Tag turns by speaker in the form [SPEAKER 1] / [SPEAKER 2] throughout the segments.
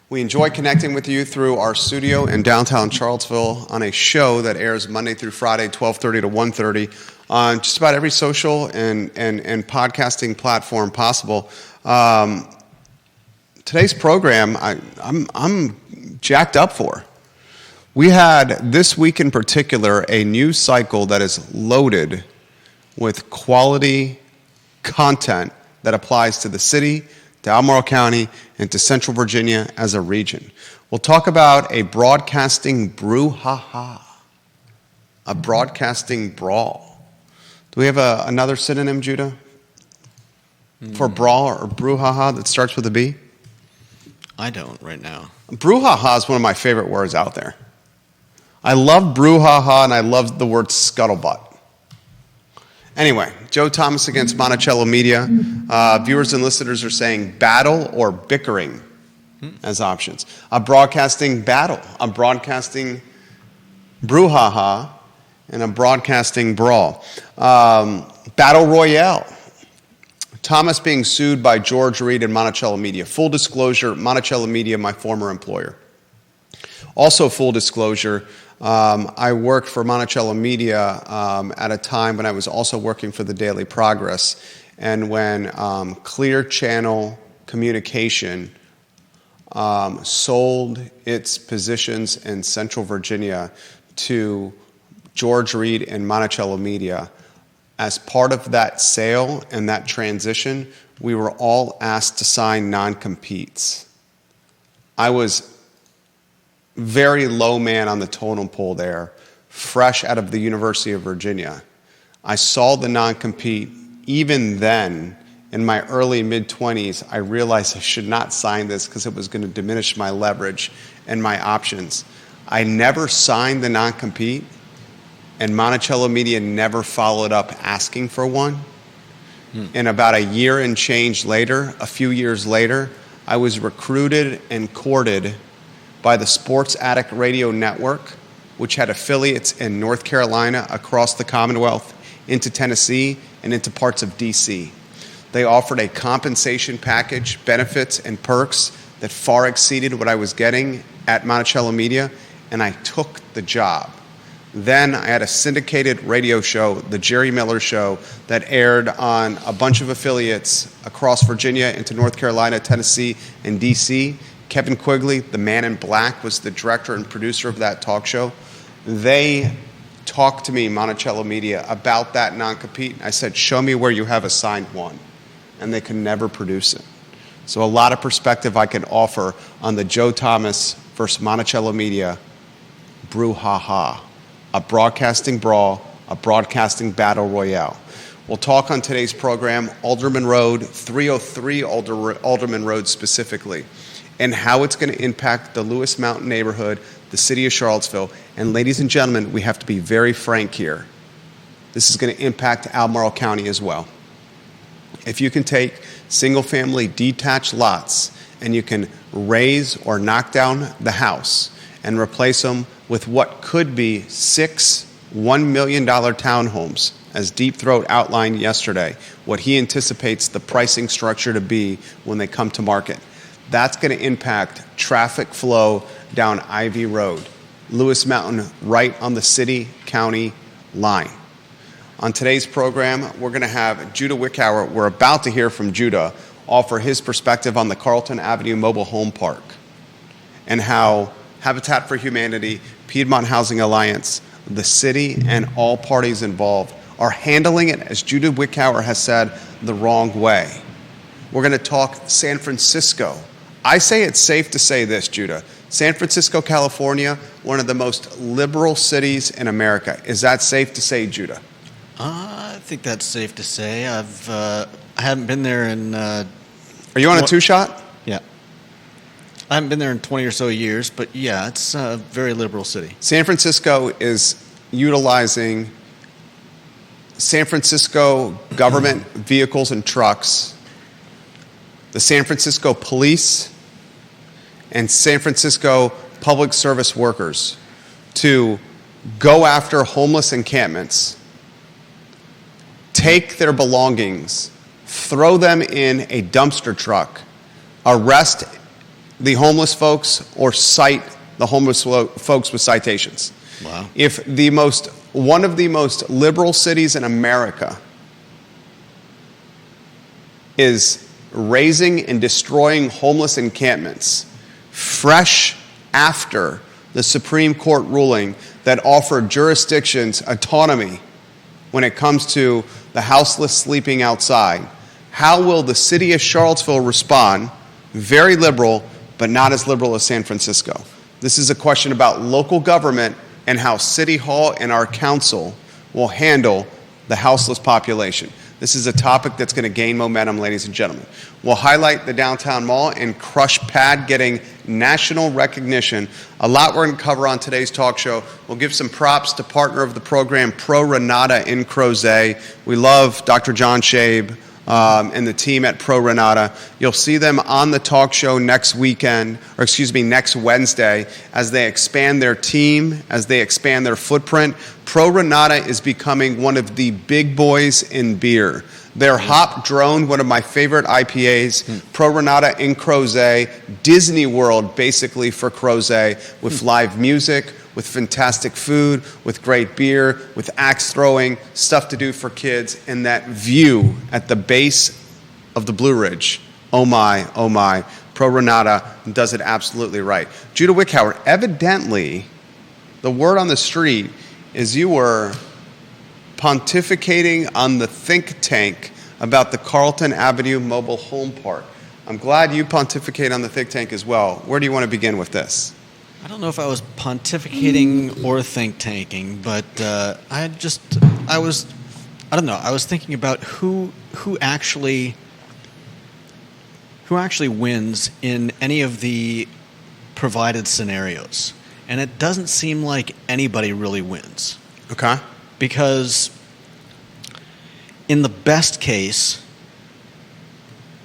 [SPEAKER 1] We enjoy connecting with you through our studio in downtown Charlottesville on a show that airs Monday through Friday, 12:30 to 1:30, on just about every social and podcasting platform possible. Today's program, I'm jacked up for. We had, this week in particular, a news cycle that is loaded with quality content that applies to the city, to Albemarle County, and to Central Virginia as a region. We'll talk about a broadcasting brouhaha, a broadcasting brawl. Do we have another synonym, Judah, for brawl or brouhaha that starts with a B?
[SPEAKER 2] I don't right now.
[SPEAKER 1] Brouhaha is one of my favorite words out there. I love brouhaha and I love the word scuttlebutt. Anyway, Joe Thomas against Monticello Media. Viewers and listeners are saying battle or bickering as options. A broadcasting battle, a broadcasting brouhaha, and a broadcasting brawl. Battle Royale. Thomas being sued by George Reed and Monticello Media. Full disclosure, Monticello Media, my former employer. Also full disclosure, I worked for Monticello Media at a time when I was also working for the Daily Progress, and when Clear Channel Communication sold its positions in Central Virginia to George Reed and Monticello Media. As part of that sale and that transition, we were all asked to sign non-competes. I was very low man on the totem pole there, fresh out of the University of Virginia. I saw the non-compete. Even then, in my early mid-20s, I realized I should not sign this because it was going to diminish my leverage and my options. I never signed the non-compete, and Monticello Media never followed up asking for one. And about a year and change later, a few years later, I was recruited and courted by the Sports Addict Radio Network, which had affiliates in North Carolina, across the Commonwealth, into Tennessee, and into parts of D.C. They offered a compensation package, benefits, and perks that far exceeded what I was getting at Monticello Media, and I took the job. Then I had a syndicated radio show, The Jerry Miller Show, that aired on a bunch of affiliates across Virginia into North Carolina, Tennessee, and D.C. Kevin Quigley, the man in black, was the director and producer of that talk show. They talked to me, Monticello Media, about that non-compete. I said, show me where you have a signed one. And they could never produce it. So a lot of perspective I can offer on the Joe Thomas versus Monticello Media brouhaha, a broadcasting brawl, a broadcasting battle royale. We'll talk on today's program, Alderman Road, 303 Alderman Road specifically, and how it's going to impact the Lewis Mountain neighborhood, the city of Charlottesville. And ladies and gentlemen, we have to be very frank here. This is going to impact Albemarle County as well. If you can take single-family detached lots and you can raise or knock down the house and replace them with what could be 6 $1 million townhomes, as Deep Throat outlined yesterday, what he anticipates the pricing structure to be when they come to market. That's going to impact traffic flow down Ivy Road, Lewis Mountain, right on the city-county line. On today's program, we're going to have Judah Wickhauer. We're about to hear from Judah offer his perspective on the Carlton Avenue Mobile Home Park and how Habitat for Humanity, Piedmont Housing Alliance, the city, and all parties involved are handling it, as Judah Wickhauer has said, the wrong way. We're going to talk San Francisco. I say it's safe to say this, Judah. San Francisco, California, one of the most liberal cities in America. Is that safe to say, Judah?
[SPEAKER 2] I think that's safe to say. I haven't been there in...
[SPEAKER 1] Are you on a two-shot?
[SPEAKER 2] Yeah. I haven't been there in 20 or so years, but yeah, it's a very liberal city.
[SPEAKER 1] San Francisco is utilizing San Francisco government vehicles and trucks, the San Francisco police, and San Francisco public service workers to go after homeless encampments, take their belongings, throw them in a dumpster truck, arrest the homeless folks or cite the homeless folks with citations.
[SPEAKER 2] Wow.
[SPEAKER 1] If one of the most liberal cities in America is raising and destroying homeless encampments fresh after the Supreme Court ruling that offered jurisdictions autonomy when it comes to the houseless sleeping outside, how will the city of Charlottesville respond? Very liberal, but not as liberal as San Francisco. This is a question about local government and how City Hall and our council will handle the houseless population. This is a topic that's going to gain momentum, ladies and gentlemen. We'll highlight the downtown mall and Crush Pad getting national recognition. A lot we're going to cover on today's talk show. We'll give some props to partner of the program, Pro Renata in Crozet. We love Dr. John Shabe and the team at Pro Renata. You'll see them on the talk show next Wednesday as they expand their team, as they expand their footprint. Pro Renata is becoming one of the big boys in beer. Their Hop Drone, one of my favorite IPAs, Pro Renata in Crozet, Disney World basically for Crozet, with live music, with fantastic food, with great beer, with axe throwing, stuff to do for kids, and that view at the base of the Blue Ridge. Oh my, oh my. Pro Renata does it absolutely right. Judah Wickhauer, evidently, the word on the street is you were pontificating on the think tank about the Carlton Avenue Mobile Home Park. I'm glad you pontificate on the think tank as well. Where do you want to begin with this?
[SPEAKER 2] I don't know if I was pontificating or think tanking, but I was thinking about who actually wins in any of the provided scenarios. And it doesn't seem like anybody really wins.
[SPEAKER 1] Okay.
[SPEAKER 2] Because in the best case,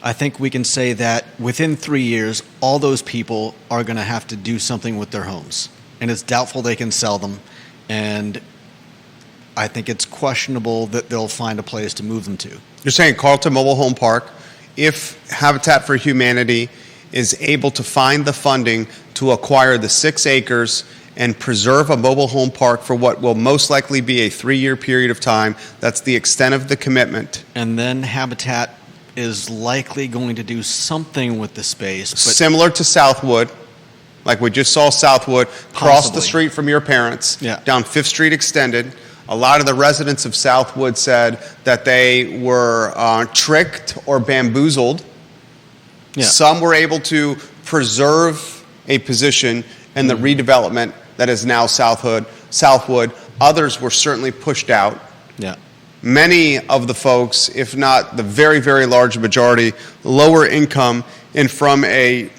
[SPEAKER 2] I think we can say that within 3 years, all those people are going to have to do something with their homes. And it's doubtful they can sell them. And I think it's questionable that they'll find a place to move them to.
[SPEAKER 1] You're saying Carlton Mobile Home Park, if Habitat for Humanity is able to find the funding to acquire the 6 acres and preserve a mobile home park for what will most likely be a 3-year period of time, that's the extent of the commitment.
[SPEAKER 2] And then Habitat is likely going to do something with the space. But
[SPEAKER 1] similar to Southwood, like we just saw Southwood, cross the street from your parents, down 5th Street Extended. A lot of the residents of Southwood said that they were tricked or bamboozled. Yeah. Some were able to preserve a position in the redevelopment that is now Southwood. Others were certainly pushed out.
[SPEAKER 2] Yeah.
[SPEAKER 1] Many of the folks, if not the very, very large majority, lower income, and from a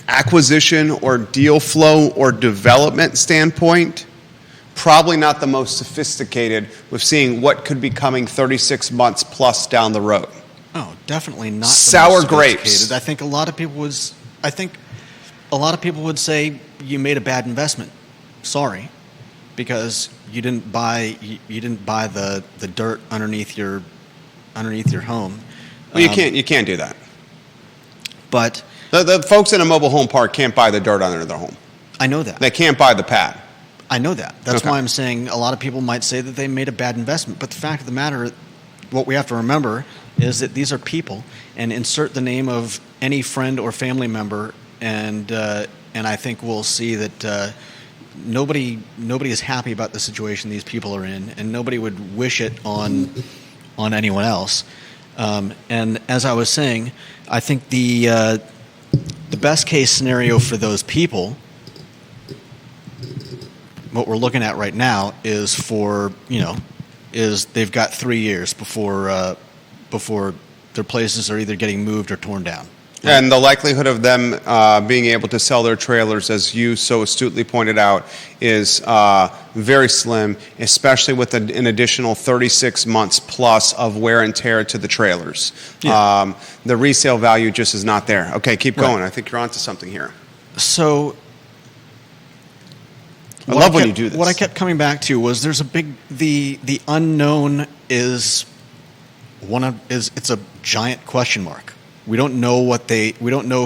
[SPEAKER 1] acquisition or deal flow or development standpoint, probably not the most sophisticated with seeing what could be coming 36 months plus down the road.
[SPEAKER 2] Oh, definitely not
[SPEAKER 1] sour grapes.
[SPEAKER 2] I think a lot of people would say you made a bad investment. Sorry, because you didn't buy the dirt underneath your home.
[SPEAKER 1] Well, you can't do that.
[SPEAKER 2] But
[SPEAKER 1] the folks in a mobile home park can't buy the dirt under their home.
[SPEAKER 2] I know that.
[SPEAKER 1] They can't buy the pad.
[SPEAKER 2] I know that. That's why I'm saying a lot of people might say that they made a bad investment. But the fact of the matter, what we have to remember is that these are people, and insert the name of any friend or family member, and I think we'll see that nobody is happy about the situation these people are in, and nobody would wish it on anyone else. And as I was saying, I think the best case scenario for those people, what we're looking at right now, is they've got 3 years before their places are either getting moved or torn down. Right?
[SPEAKER 1] And the likelihood of them being able to sell their trailers, as you so astutely pointed out, is very slim, especially with an additional 36 months plus of wear and tear to the trailers. Yeah. The resale value just is not there. Okay, keep going. Right. I think you're onto something here.
[SPEAKER 2] So
[SPEAKER 1] I love when you do this.
[SPEAKER 2] What I kept coming back to was there's a big the unknown is it's a giant question mark. We don't know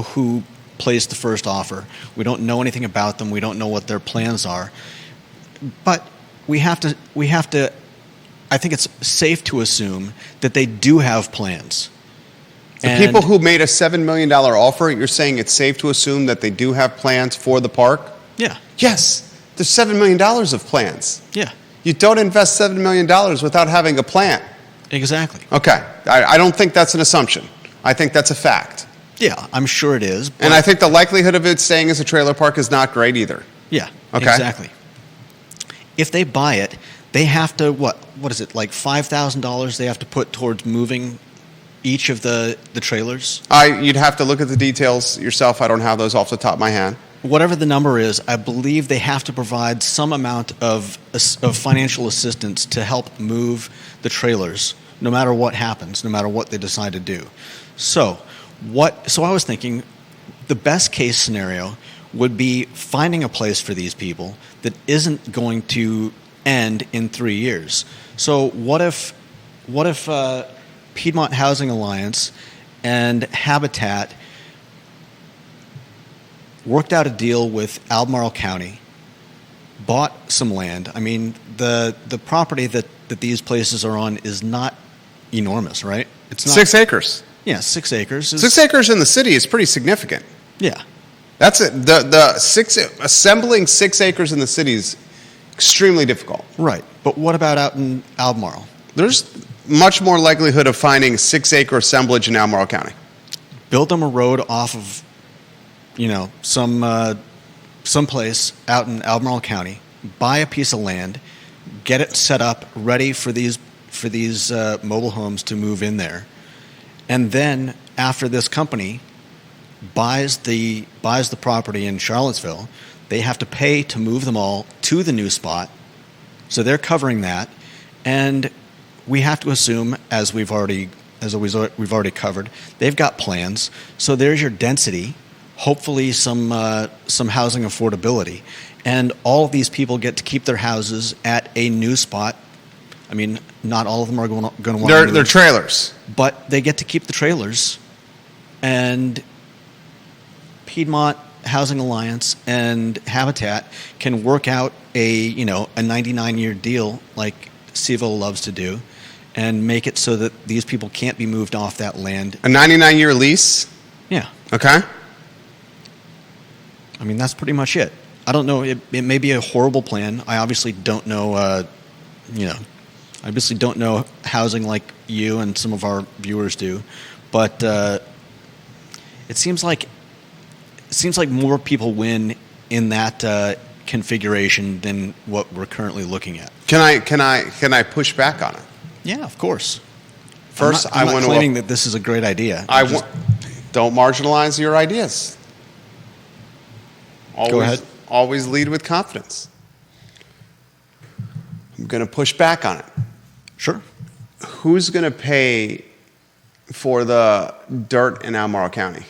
[SPEAKER 2] who placed the first offer. We don't know anything about them. We don't know what their plans are. But we have to, I think it's safe to assume that they do have plans.
[SPEAKER 1] The people who made a $7 million offer, you're saying it's safe to assume that they do have plans for the park?
[SPEAKER 2] Yeah.
[SPEAKER 1] Yes. There's $7 million of plans.
[SPEAKER 2] Yeah.
[SPEAKER 1] You don't invest $7 million without having a plan.
[SPEAKER 2] Exactly.
[SPEAKER 1] Okay. I don't think that's an assumption. I think that's a fact.
[SPEAKER 2] Yeah, I'm sure it is.
[SPEAKER 1] And I think the likelihood of it staying as a trailer park is not great either.
[SPEAKER 2] Yeah,
[SPEAKER 1] okay.
[SPEAKER 2] Exactly. If they buy it, they have to, what is it, like $5,000 they have to put towards moving each of the trailers?
[SPEAKER 1] You'd have to look at the details yourself. I don't have those off the top of my head.
[SPEAKER 2] Whatever the number is, I believe they have to provide some amount of financial assistance to help move the trailers, no matter what happens, no matter what they decide to do. So I was thinking the best case scenario would be finding a place for these people that isn't going to end in 3 years. So what if Piedmont Housing Alliance and Habitat worked out a deal with Albemarle County, bought some land. I mean, the property that these places are on is not enormous, right? It's not
[SPEAKER 1] 6 acres.
[SPEAKER 2] Yeah, 6 acres.
[SPEAKER 1] 6 acres in the city is pretty significant.
[SPEAKER 2] Yeah.
[SPEAKER 1] That's it. Assembling 6 acres in the city is extremely difficult.
[SPEAKER 2] Right. But what about out in Albemarle?
[SPEAKER 1] There's much more likelihood of finding 6-acre assemblage in Albemarle County.
[SPEAKER 2] Build them a road off of, some place out in Albemarle County. Buy a piece of land, get it set up, ready for these mobile homes to move in there, and then after this company buys the property in Charlottesville, they have to pay to move them all to the new spot. So they're covering that, and we have to assume, as we've already covered, they've got plans. So there's your density, hopefully some housing affordability, and all of these people get to keep their houses at a new spot. I mean, not all of them are going to want to move.
[SPEAKER 1] They're trailers,
[SPEAKER 2] but they get to keep the trailers, and Piedmont Housing Alliance and Habitat can work out a 99-year deal like CVille loves to do, and make it so that these people can't be moved off that land.
[SPEAKER 1] A 99-year lease?
[SPEAKER 2] Yeah.
[SPEAKER 1] Okay.
[SPEAKER 2] I mean, that's pretty much it. I don't know. It may be a horrible plan. I obviously don't know, I obviously don't know housing like you and some of our viewers do, but it seems like more people win in that configuration than what we're currently looking at.
[SPEAKER 1] Can I push back on it?
[SPEAKER 2] Yeah, of course.
[SPEAKER 1] First,
[SPEAKER 2] I'm not claiming that this is a great idea.
[SPEAKER 1] Don't marginalize your ideas.
[SPEAKER 2] Go ahead.
[SPEAKER 1] Always lead with confidence. I'm going to push back on it.
[SPEAKER 2] Sure.
[SPEAKER 1] Who's going to pay for the dirt in Albemarle County?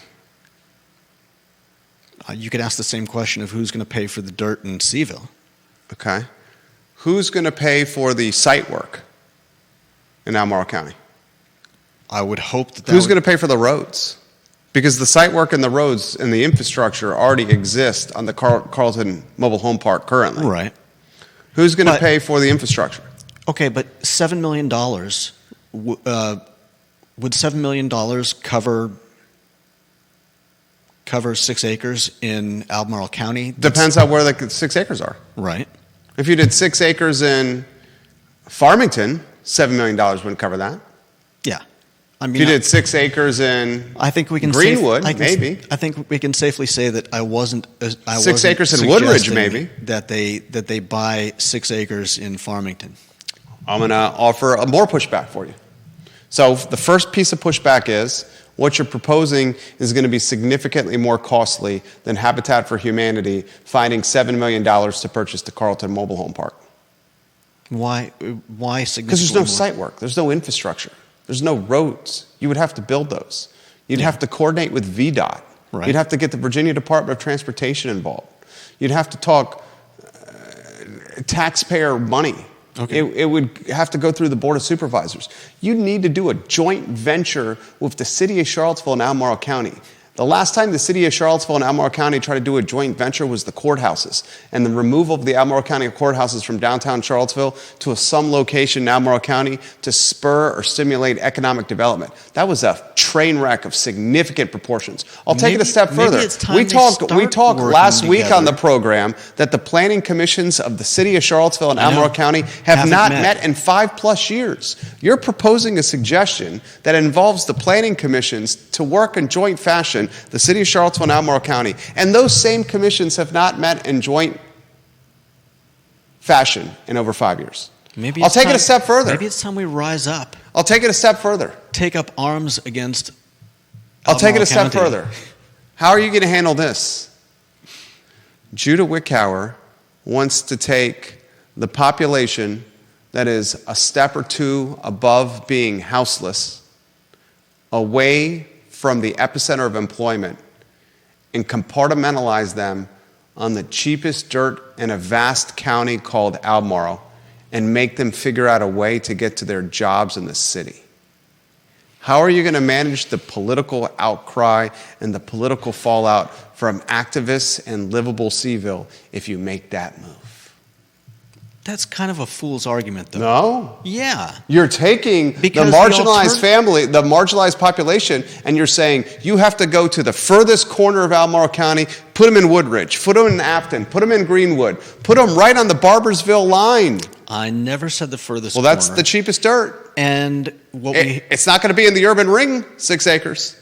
[SPEAKER 2] You could ask the same question of who's going to pay for the dirt in CVille.
[SPEAKER 1] Okay. Who's going to pay for the site work in Albemarle County?
[SPEAKER 2] I would hope that
[SPEAKER 1] Who's going to pay for the roads? Because the site work and the roads and the infrastructure already exist on the Carlton Mobile Home Park currently.
[SPEAKER 2] Right.
[SPEAKER 1] Who's going to pay for the infrastructure?
[SPEAKER 2] Okay, but $7 million, would $7 million cover 6 acres in Albemarle County?
[SPEAKER 1] Depends on where the 6 acres are.
[SPEAKER 2] Right.
[SPEAKER 1] If you did 6 acres in Farmington, $7 million wouldn't cover that.
[SPEAKER 2] Yeah. I mean,
[SPEAKER 1] if you did 6 acres in Greenwood, maybe.
[SPEAKER 2] I think we can safely say that I wasn't
[SPEAKER 1] 6 acres in Woodridge, maybe.
[SPEAKER 2] That they buy 6 acres in Farmington.
[SPEAKER 1] I'm going to offer a more pushback for you. So the first piece of pushback is what you're proposing is going to be significantly more costly than Habitat for Humanity finding $7 million to purchase the Carlton Mobile Home Park.
[SPEAKER 2] Why significantly?
[SPEAKER 1] Because there's no site work. There's no infrastructure. There's no roads. You would have to build those. You'd have to coordinate with VDOT.
[SPEAKER 2] Right.
[SPEAKER 1] You'd have to get the Virginia Department of Transportation involved. You'd have to talk taxpayer money.
[SPEAKER 2] Okay.
[SPEAKER 1] It would have to go through the Board of Supervisors. You'd need to do a joint venture with the city of Charlottesville and Albemarle County. The last time the city of Charlottesville and Albemarle County tried to do a joint venture was the courthouses and the removal of the Albemarle County courthouses from downtown Charlottesville to some location in Albemarle County to spur or stimulate economic development. That was a train wreck of significant proportions. I'll take it a step further. We talked last week on the program that the planning commissions of the city of Charlottesville and Albemarle County have not met in 5+ years. You're proposing a suggestion that involves the planning commissions to work in joint fashion, the city of Charlottesville and Albemarle County, and those same commissions have not met in joint fashion in over 5 years. I'll take it a step further.
[SPEAKER 2] Maybe it's time we rise up.
[SPEAKER 1] I'll take it a step further.
[SPEAKER 2] Take up arms against
[SPEAKER 1] I'll take it a step
[SPEAKER 2] County.
[SPEAKER 1] further. How are you going to handle this? Judah Wickower wants to take the population that is a step or two above being houseless away from the epicenter of employment and compartmentalize them on the cheapest dirt in a vast county called Albemarle and make them figure out a way to get to their jobs in the city. How are you going to manage the political outcry and the political fallout from activists in livable CVille if you make that move?
[SPEAKER 2] That's kind of a fool's argument, though.
[SPEAKER 1] No?
[SPEAKER 2] Yeah.
[SPEAKER 1] You're taking the marginalized family, the marginalized population, and you're saying you have to go to the furthest corner of Albemarle County, put them in Woodridge, put them in Afton, put them in Greenwood, put them right on the Barbersville line.
[SPEAKER 2] I never said the furthest corner.
[SPEAKER 1] Well, that's the cheapest dirt.
[SPEAKER 2] And
[SPEAKER 1] it's not going to be in the urban ring, 6 acres.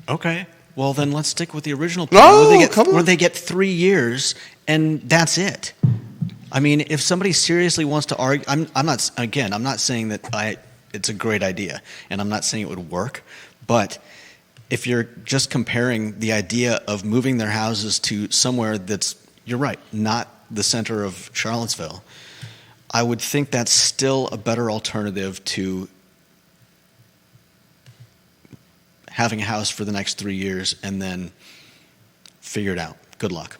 [SPEAKER 2] Okay. Well, then let's stick with the original plan where they get 3 years, and that's it. I mean, if somebody seriously wants to argue, I'm not saying that it's a great idea, and I'm not saying it would work, but if you're just comparing the idea of moving their houses to somewhere that's, you're right, not the center of Charlottesville, I would think that's still a better alternative to having a house for the next 3 years and then figure it out. Good luck.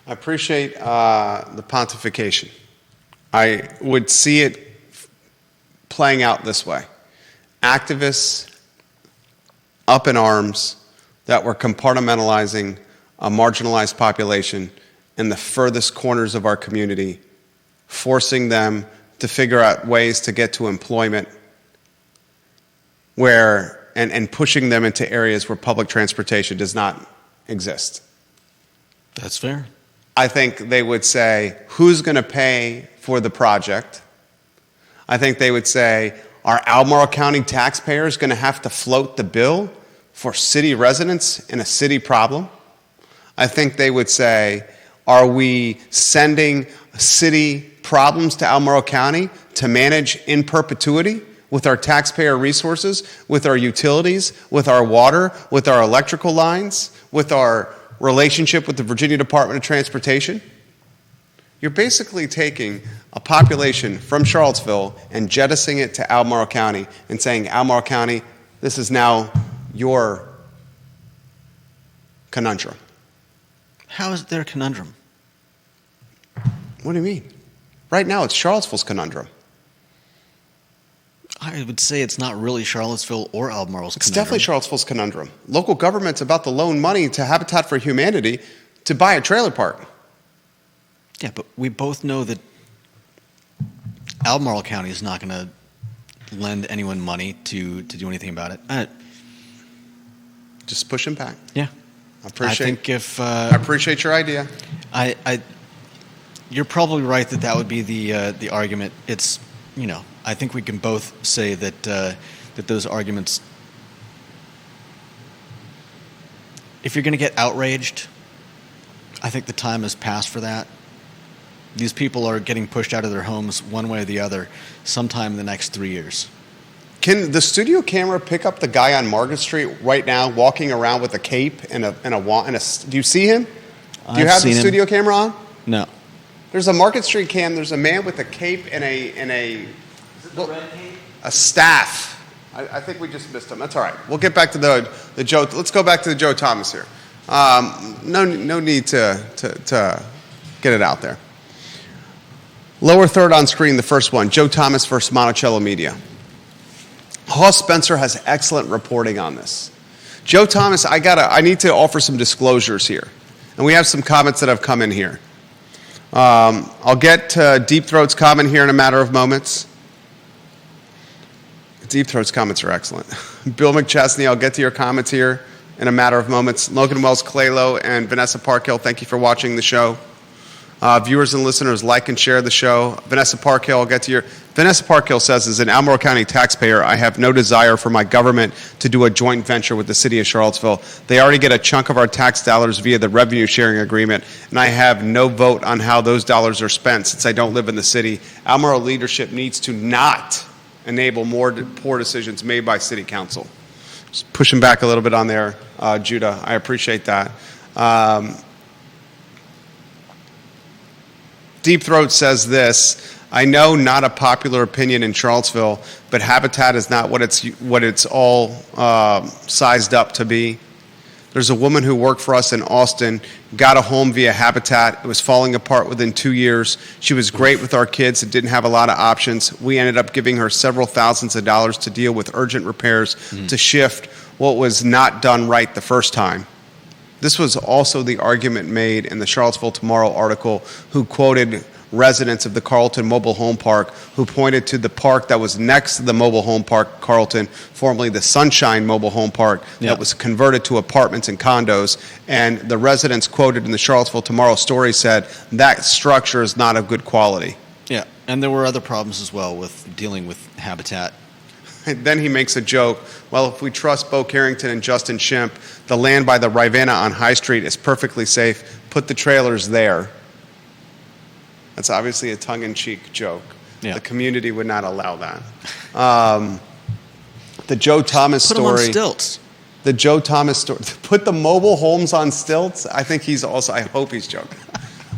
[SPEAKER 1] I appreciate the pontification. I would see it playing out this way. Activists up in arms that were compartmentalizing a marginalized population in the furthest corners of our community, forcing them to figure out ways to get to employment and pushing them into areas where public transportation does not exist.
[SPEAKER 2] That's fair.
[SPEAKER 1] I think they would say, who's going to pay for the project? I think they would say, are Albemarle County taxpayers going to have to float the bill for city residents in a city problem? I think they would say, are we sending city problems to Albemarle County to manage in perpetuity with our taxpayer resources, with our utilities, with our water, with our electrical lines, with our relationship with the Virginia Department of Transportation? You're basically taking a population from Charlottesville and jettisoning it to Albemarle County and saying, Albemarle County, this is now your conundrum.
[SPEAKER 2] How is it their conundrum?
[SPEAKER 1] What do you mean? Right now, it's Charlottesville's conundrum.
[SPEAKER 2] I would say it's not really Charlottesville or Albemarle's
[SPEAKER 1] It's
[SPEAKER 2] conundrum.
[SPEAKER 1] definitely Charlottesville's conundrum. Local government's about to loan money to Habitat for Humanity to buy a trailer park.
[SPEAKER 2] Yeah, but we both know that Albemarle County is not going to lend anyone money to do anything about it.
[SPEAKER 1] Just push him back.
[SPEAKER 2] Yeah.
[SPEAKER 1] I appreciate your idea.
[SPEAKER 2] You're probably right that would be the argument. It's, I think we can both say that those arguments, if you're going to get outraged, I think the time has passed for that. These people are getting pushed out of their homes one way or the other sometime in the next 3 years.
[SPEAKER 1] Can the studio camera pick up the guy on Market Street right now walking around with a cape and a wand? Do you see him? Do you have the studio camera on?
[SPEAKER 2] No.
[SPEAKER 1] There's a Market Street cam. There's a man with a cape and a
[SPEAKER 2] Is it the red cape?
[SPEAKER 1] A staff. I think we just missed him. That's all right. We'll get back to the Joe. Let's go back to the Joe Thomas here. No need to get it out there. Lower third on screen, the first one, Joe Thomas versus Monticello Media. Hoss Spencer has excellent reporting on this. Joe Thomas, I need to offer some disclosures here. And we have some comments that have come in here. I'll get to Deep Throat's comment here in a matter of moments. Deep Throat's comments are excellent. Bill McChesney, I'll get to your comments here in a matter of moments. Logan Wells Claylow and Vanessa Parkhill, thank you for watching the show. Viewers and listeners, like and share the show. Vanessa Parkhill, I'll get to your... Vanessa Parkhill says, as an Albemarle County taxpayer, I have no desire for my government to do a joint venture with the city of Charlottesville. They already get a chunk of our tax dollars via the revenue sharing agreement, and I have no vote on how those dollars are spent since I don't live in the city. Albemarle leadership needs to not enable more poor decisions made by city council. Just pushing back a little bit on there, Judah. I appreciate that. Deep Throat says this: I know not a popular opinion in Charlottesville, but Habitat is not what it's all sized up to be. There's a woman who worked for us in Austin, got a home via Habitat. It was falling apart within 2 years. She was great with our kids and didn't have a lot of options. We ended up giving her several thousands of dollars to deal with urgent repairs to shift what was not done right the first time. This was also the argument made in the Charlottesville Tomorrow article, who quoted residents of the Carlton Mobile Home Park who pointed to the park that was next to the Mobile Home Park Carlton, formerly the Sunshine Mobile Home Park, that was converted to apartments and condos. And the residents quoted in the Charlottesville Tomorrow story said that structure is not of good quality.
[SPEAKER 2] Yeah, and there were other problems as well with dealing with Habitat.
[SPEAKER 1] And then he makes a joke. Well, if we trust Bo Carrington and Justin Schimpf, the land by the Rivanna on High Street is perfectly safe. Put the trailers there. That's obviously a tongue-in-cheek joke. Yeah. The community would not allow that. The Joe Thomas story.
[SPEAKER 2] Put them on stilts.
[SPEAKER 1] The Joe Thomas story. Put the mobile homes on stilts? I think he's also, I hope he's joking.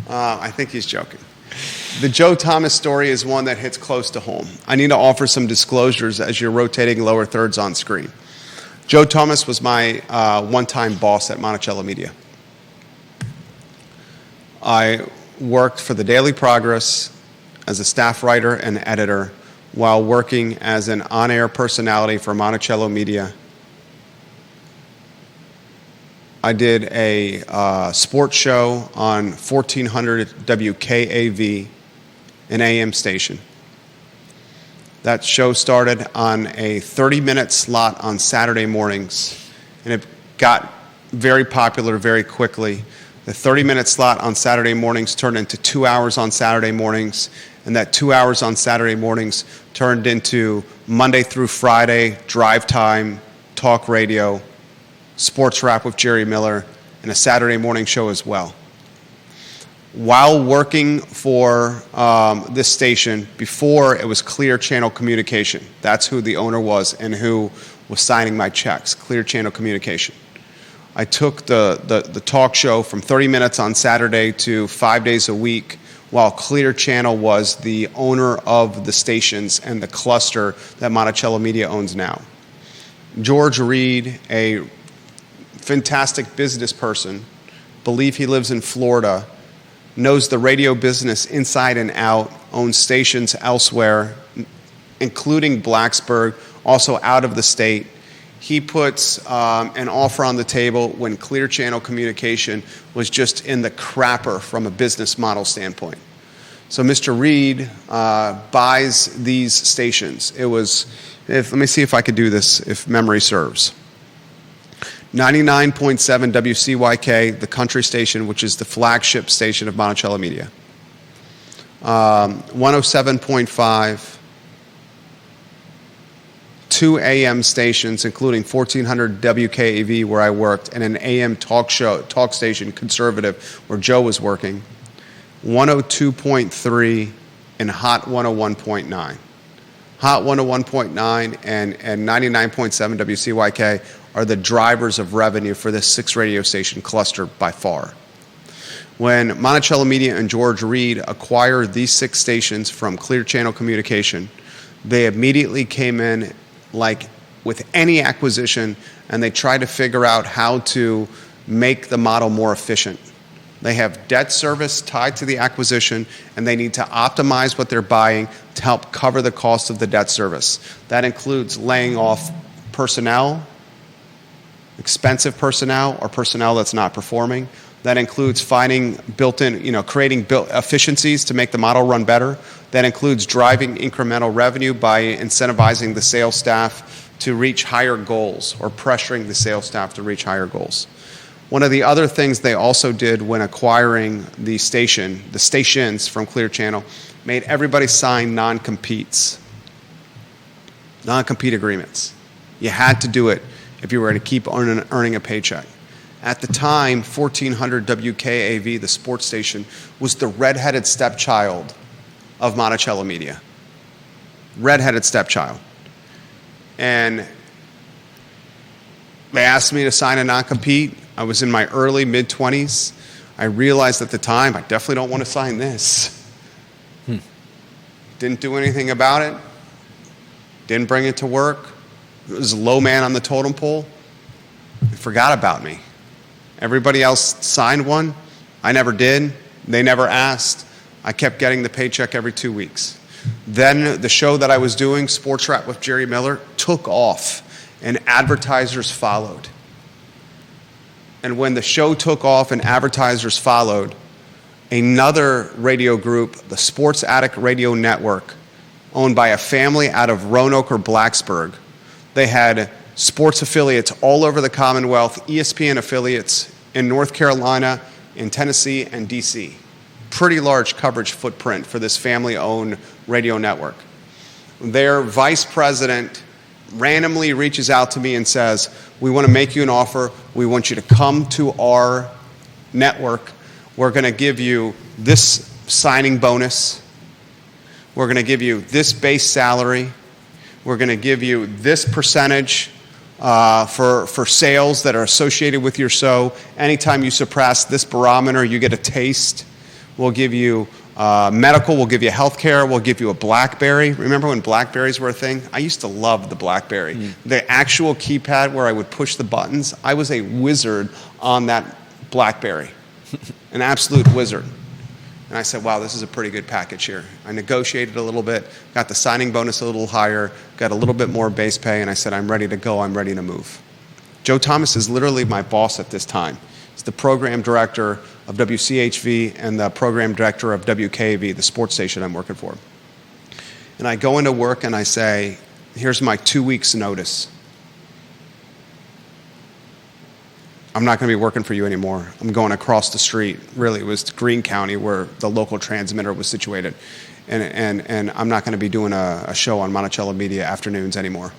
[SPEAKER 1] I think he's joking. The Joe Thomas story is one that hits close to home. I need to offer some disclosures as you're rotating lower thirds on screen. Joe Thomas was my one-time boss at Monticello Media. I worked for the Daily Progress as a staff writer and editor while working as an on-air personality for Monticello Media. I did a sports show on 1400 WKAV, an AM station. That show started on a 30-minute slot on Saturday mornings, and it got very popular very quickly. The 30-minute slot on Saturday mornings turned into 2 hours on Saturday mornings, and that 2 hours on Saturday mornings turned into Monday through Friday, drive time, talk radio, sports wrap with Jerry Miller, and a Saturday morning show as well. While working for this station, before it was Clear Channel Communication, that's who the owner was and who was signing my checks, Clear Channel Communication. I took the talk show from 30 minutes on Saturday to 5 days a week, while Clear Channel was the owner of the stations and the cluster that Monticello Media owns now. George Reed, a fantastic business person, believe he lives in Florida, knows the radio business inside and out, owns stations elsewhere, including Blacksburg, also out of the state. He puts an offer on the table when Clear Channel Communication was just in the crapper from a business model standpoint. So Mr. Reed buys these stations. It was, let me see if I could do this, if memory serves. 99.7 WCYK, the country station, which is the flagship station of Monticello Media. 107.5, 2 AM stations, including 1400 WKAV, where I worked, and an AM talk station, conservative, where Joe was working. 102.3 and Hot 101.9. Hot 101.9 and 99.7 WCYK are the drivers of revenue for this 6 radio station cluster by far. When Monticello Media and George Reed acquired these 6 stations from Clear Channel Communication, they immediately came in, like with any acquisition, and they tried to figure out how to make the model more efficient. They have debt service tied to the acquisition, and they need to optimize what they're buying to help cover the cost of the debt service. That includes laying off personnel, expensive personnel or personnel that's not performing. That includes finding creating efficiencies to make the model run better. That includes driving incremental revenue by incentivizing the sales staff to reach higher goals or pressuring the sales staff to reach higher goals. One of the other things they also did when acquiring the stations from Clear Channel, made everybody sign non-compete agreements. You had to do it if you were going to keep earning a paycheck. At the time, 1400 WKAV, the sports station, was the redheaded stepchild of Monticello Media. Redheaded stepchild. And they asked me to sign a non-compete. I was in my early, mid-20s. I realized at the time, I definitely don't want to sign this. Didn't do anything about it. Didn't bring it to work. It was a low man on the totem pole. They forgot about me. Everybody else signed one. I never did. They never asked. I kept getting the paycheck every 2 weeks. Then the show that I was doing, Sports Rap with Jerry Miller, took off, and advertisers followed. And when the show took off and advertisers followed, another radio group, the Sports Addict Radio Network, owned by a family out of Roanoke or Blacksburg, they had sports affiliates all over the Commonwealth, ESPN affiliates in North Carolina, in Tennessee, and D.C. Pretty large coverage footprint for this family-owned radio network. Their vice president randomly reaches out to me and says, we want to make you an offer. We want you to come to our network. We're going to give you this signing bonus. We're going to give you this base salary. We're going to give you this percentage for sales that are associated with your show. Anytime you surpass this barometer, you get a taste. We'll give you medical. We'll give you health care. We'll give you a BlackBerry. Remember when BlackBerries were a thing? I used to love the BlackBerry. The actual keypad where I would push the buttons, I was a wizard on that BlackBerry. An absolute wizard. And I said, wow, this is a pretty good package here. I negotiated a little bit, got the signing bonus a little higher, got a little bit more base pay, and I said, I'm ready to go, I'm ready to move. Joe Thomas is literally my boss at this time. He's the program director of WCHV and the program director of WKAV, the sports station I'm working for. And I go into work and I say, here's my 2 weeks notice. I'm not going to be working for you anymore. I'm going across the street. Really, it was Greene County where the local transmitter was situated. And I'm not going to be doing a show on Monticello Media afternoons anymore.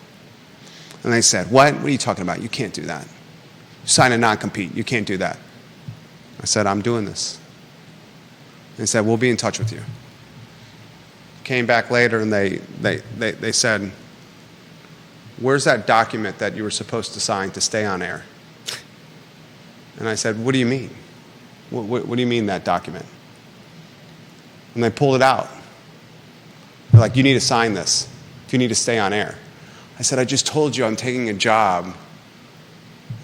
[SPEAKER 1] And they said, what? What are you talking about? You can't do that. Sign a non-compete. You can't do that. I said, I'm doing this. They said, we'll be in touch with you. Came back later and they said, where's that document that you were supposed to sign to stay on air? And I said, what do you mean? What do you mean, that document? And they pulled it out. They're like, you need to sign this if you need to stay on air. I said, I just told you I'm taking a job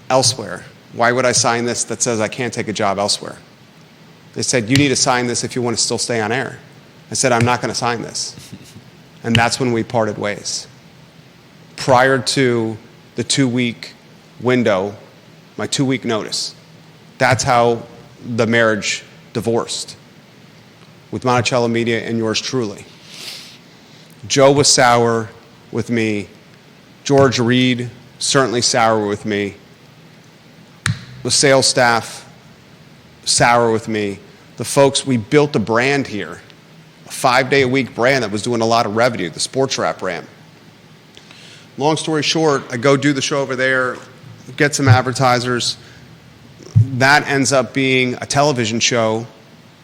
[SPEAKER 1] elsewhere. Why would I sign this that says I can't take a job elsewhere? They said, you need to sign this if you want to still stay on air. I said, I'm not going to sign this. And that's when we parted ways. Prior to the 2-week window, my 2-week notice. That's how the marriage divorced with Monticello Media and yours truly. Joe was sour with me. George Reed, certainly sour with me. The sales staff, sour with me. The folks, we built a brand here, a 5-day-a-week brand that was doing a lot of revenue, the Sports Rap brand. Long story short, I go do the show over there, get some advertisers. That ends up being a television show.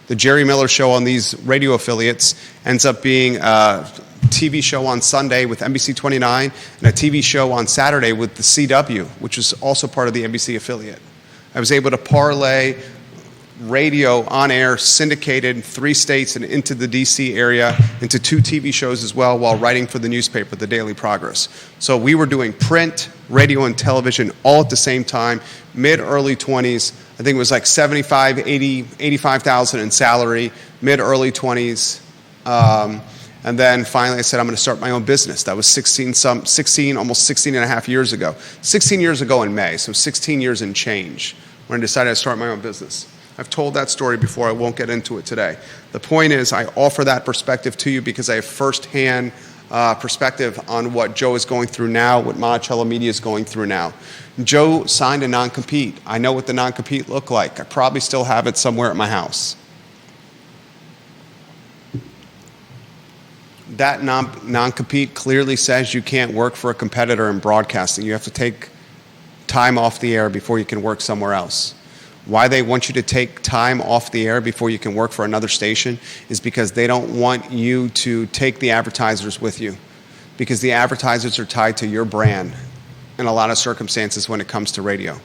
[SPEAKER 1] The Jerry Miller Show on these radio affiliates ends up being a TV show on Sunday with NBC 29 and a TV show on Saturday with the CW, which is also part of the NBC affiliate. I was able to parlay radio on air, syndicated in 3 states and into the DC area, into 2 TV shows as well while writing for the newspaper, the Daily Progress. So we were doing print, radio, and television all at the same time, mid-early 20s. I think it was like 75, 80, 85,000 in salary, mid-early 20s. And then finally I said, I'm going to start my own business. That was 16, almost 16 and a half years ago. 16 years ago in May, so 16 years and change when I decided to start my own business. I've told that story before. I won't get into it today. The point is I offer that perspective to you because I have firsthand perspective on what Joe is going through now, what Monticello Media is going through now. Joe signed a non-compete. I know what the non-compete looked like. I probably still have it somewhere at my house. That non-compete clearly says you can't work for a competitor in broadcasting. You have to take time off the air before you can work somewhere else. Why they want you to take time off the air before you can work for another station is because they don't want you to take the advertisers with you, because the advertisers are tied to your brand in a lot of circumstances when it comes to radio.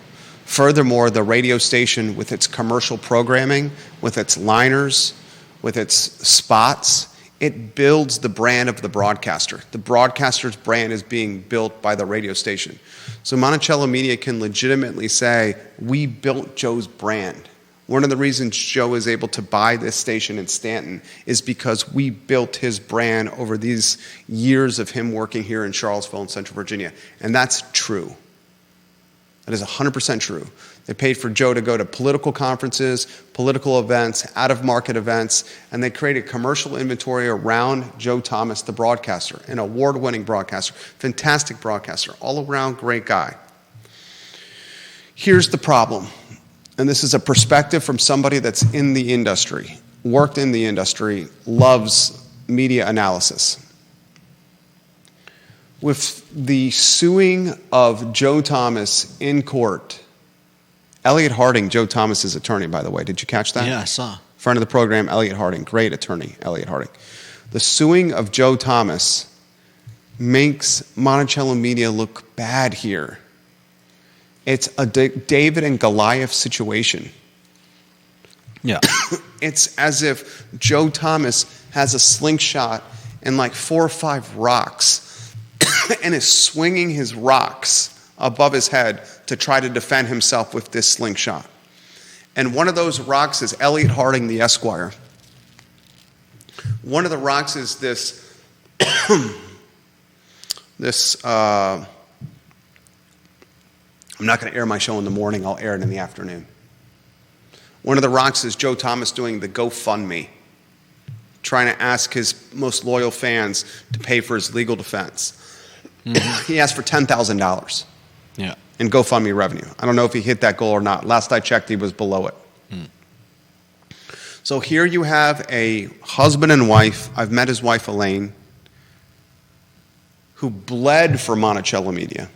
[SPEAKER 1] Furthermore, the radio station with its commercial programming, with its liners, with its spots, it builds the brand of the broadcaster. The broadcaster's brand is being built by the radio station. So Monticello Media can legitimately say, we built Joe's brand. One of the reasons Joe is able to buy this station in Stanton is because we built his brand over these years of him working here in Charlottesville and Central Virginia. And that's true. That is 100% true. They paid for Joe to go to political conferences, political events, out-of-market events, and they created commercial inventory around Joe Thomas, the broadcaster, an award-winning broadcaster, fantastic broadcaster, all-around great guy. Here's the problem, and this is a perspective from somebody that's in the industry, worked in the industry, loves media analysis. With the suing of Joe Thomas in court, Elliot Harding, Joe Thomas's attorney, by the way, did you catch that?
[SPEAKER 2] Yeah, I saw.
[SPEAKER 1] Friend of the program, Elliot Harding, great attorney, Elliot Harding. The suing of Joe Thomas makes Monticello Media look bad here. It's a David and Goliath situation.
[SPEAKER 2] Yeah.
[SPEAKER 1] It's as if Joe Thomas has a slingshot and like 4 or 5 rocks and is swinging his rocks above his head to try to defend himself with this slingshot. And one of those rocks is Elliot Harding, the Esquire. One of the rocks is this, I'm not going to air my show in the morning, I'll air it in the afternoon. One of the rocks is Joe Thomas doing the GoFundMe, trying to ask his most loyal fans to pay for his legal defense. Mm-hmm. He asked for $10,000 in GoFundMe revenue. I don't know if he hit that goal or not. Last I checked, he was below it. So here you have a husband and wife. I've met his wife, Elaine, who bled for Monticello Media,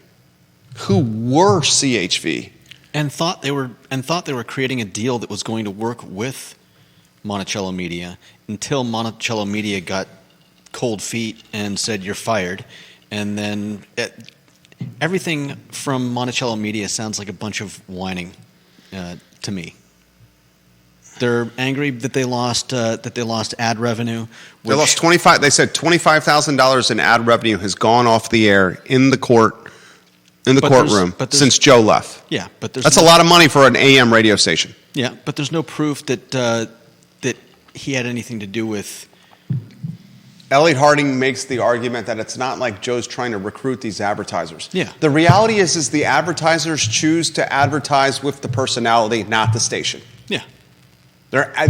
[SPEAKER 1] who were CHV.
[SPEAKER 2] And thought they were creating a deal that was going to work with Monticello Media until Monticello Media got cold feet and said, you're fired. And then everything from Monticello Media sounds like a bunch of whining to me. They're angry that they lost ad revenue.
[SPEAKER 1] They lost $25. They said $25,000 in ad revenue has gone off the air in the courtroom since Joe left.
[SPEAKER 2] Yeah, but
[SPEAKER 1] that's a lot of money for an AM radio station.
[SPEAKER 2] Yeah, but there's no proof that that he had anything to do with.
[SPEAKER 1] Elliot Harding makes the argument that it's not like Joe's trying to recruit these advertisers.
[SPEAKER 2] Yeah.
[SPEAKER 1] The reality is the advertisers choose to advertise with the personality, not the station.
[SPEAKER 2] Yeah.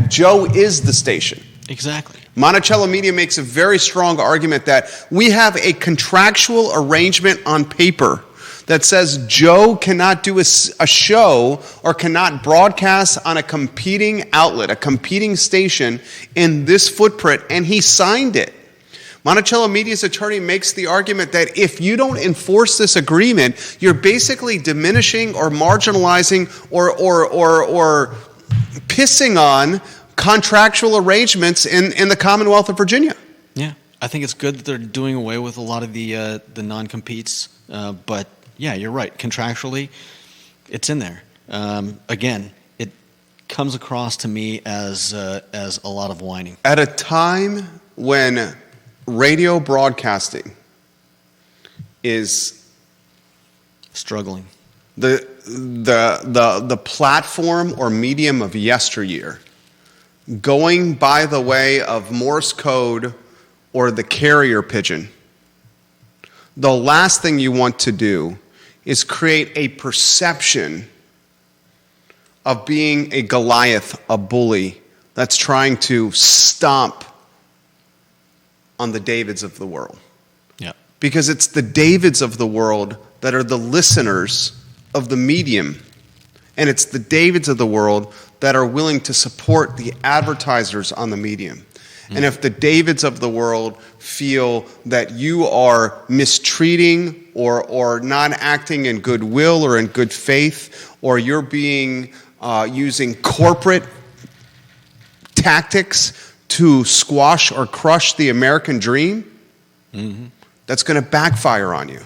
[SPEAKER 1] Joe is the station.
[SPEAKER 2] Exactly.
[SPEAKER 1] Monticello Media makes a very strong argument that we have a contractual arrangement on paper that says Joe cannot do a show or cannot broadcast on a competing outlet, a competing station in this footprint, and he signed it. Monticello Media's attorney makes the argument that if you don't enforce this agreement, you're basically diminishing or marginalizing or pissing on contractual arrangements in the Commonwealth of Virginia.
[SPEAKER 2] Yeah, I think it's good that they're doing away with a lot of the non-competes, but yeah, you're right. Contractually, it's in there. Again, it comes across to me as a lot of whining. At
[SPEAKER 1] a time when radio broadcasting is
[SPEAKER 2] struggling,
[SPEAKER 1] the platform or medium of yesteryear, going by the way of Morse code or the carrier pigeon. The last thing you want to do is create a perception of being a Goliath, a bully, that's trying to stomp on the Davids of the world.
[SPEAKER 2] Yeah.
[SPEAKER 1] Because it's the Davids of the world that are the listeners of the medium. And it's the Davids of the world that are willing to support the advertisers on the medium. And if the Davids of the world feel that you are mistreating or not acting in goodwill or in good faith, or you're being using corporate tactics to squash or crush the American dream, that's going to backfire on you.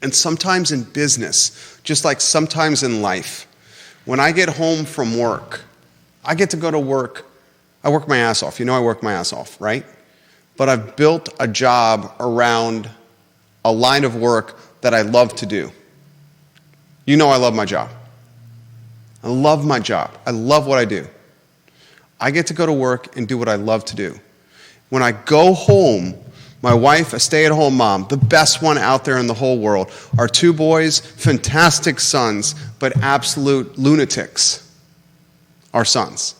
[SPEAKER 1] And sometimes in business, just like sometimes in life, when I get home from work, I get to go to work. I work my ass off. You know I work my ass off, right? But I've built a job around a line of work that I love to do. You know I love my job. I love my job. I love what I do. I get to go to work and do what I love to do. When I go home, my wife, a stay-at-home mom, the best one out there in the whole world, our two boys, fantastic sons, but absolute lunatics, our sons.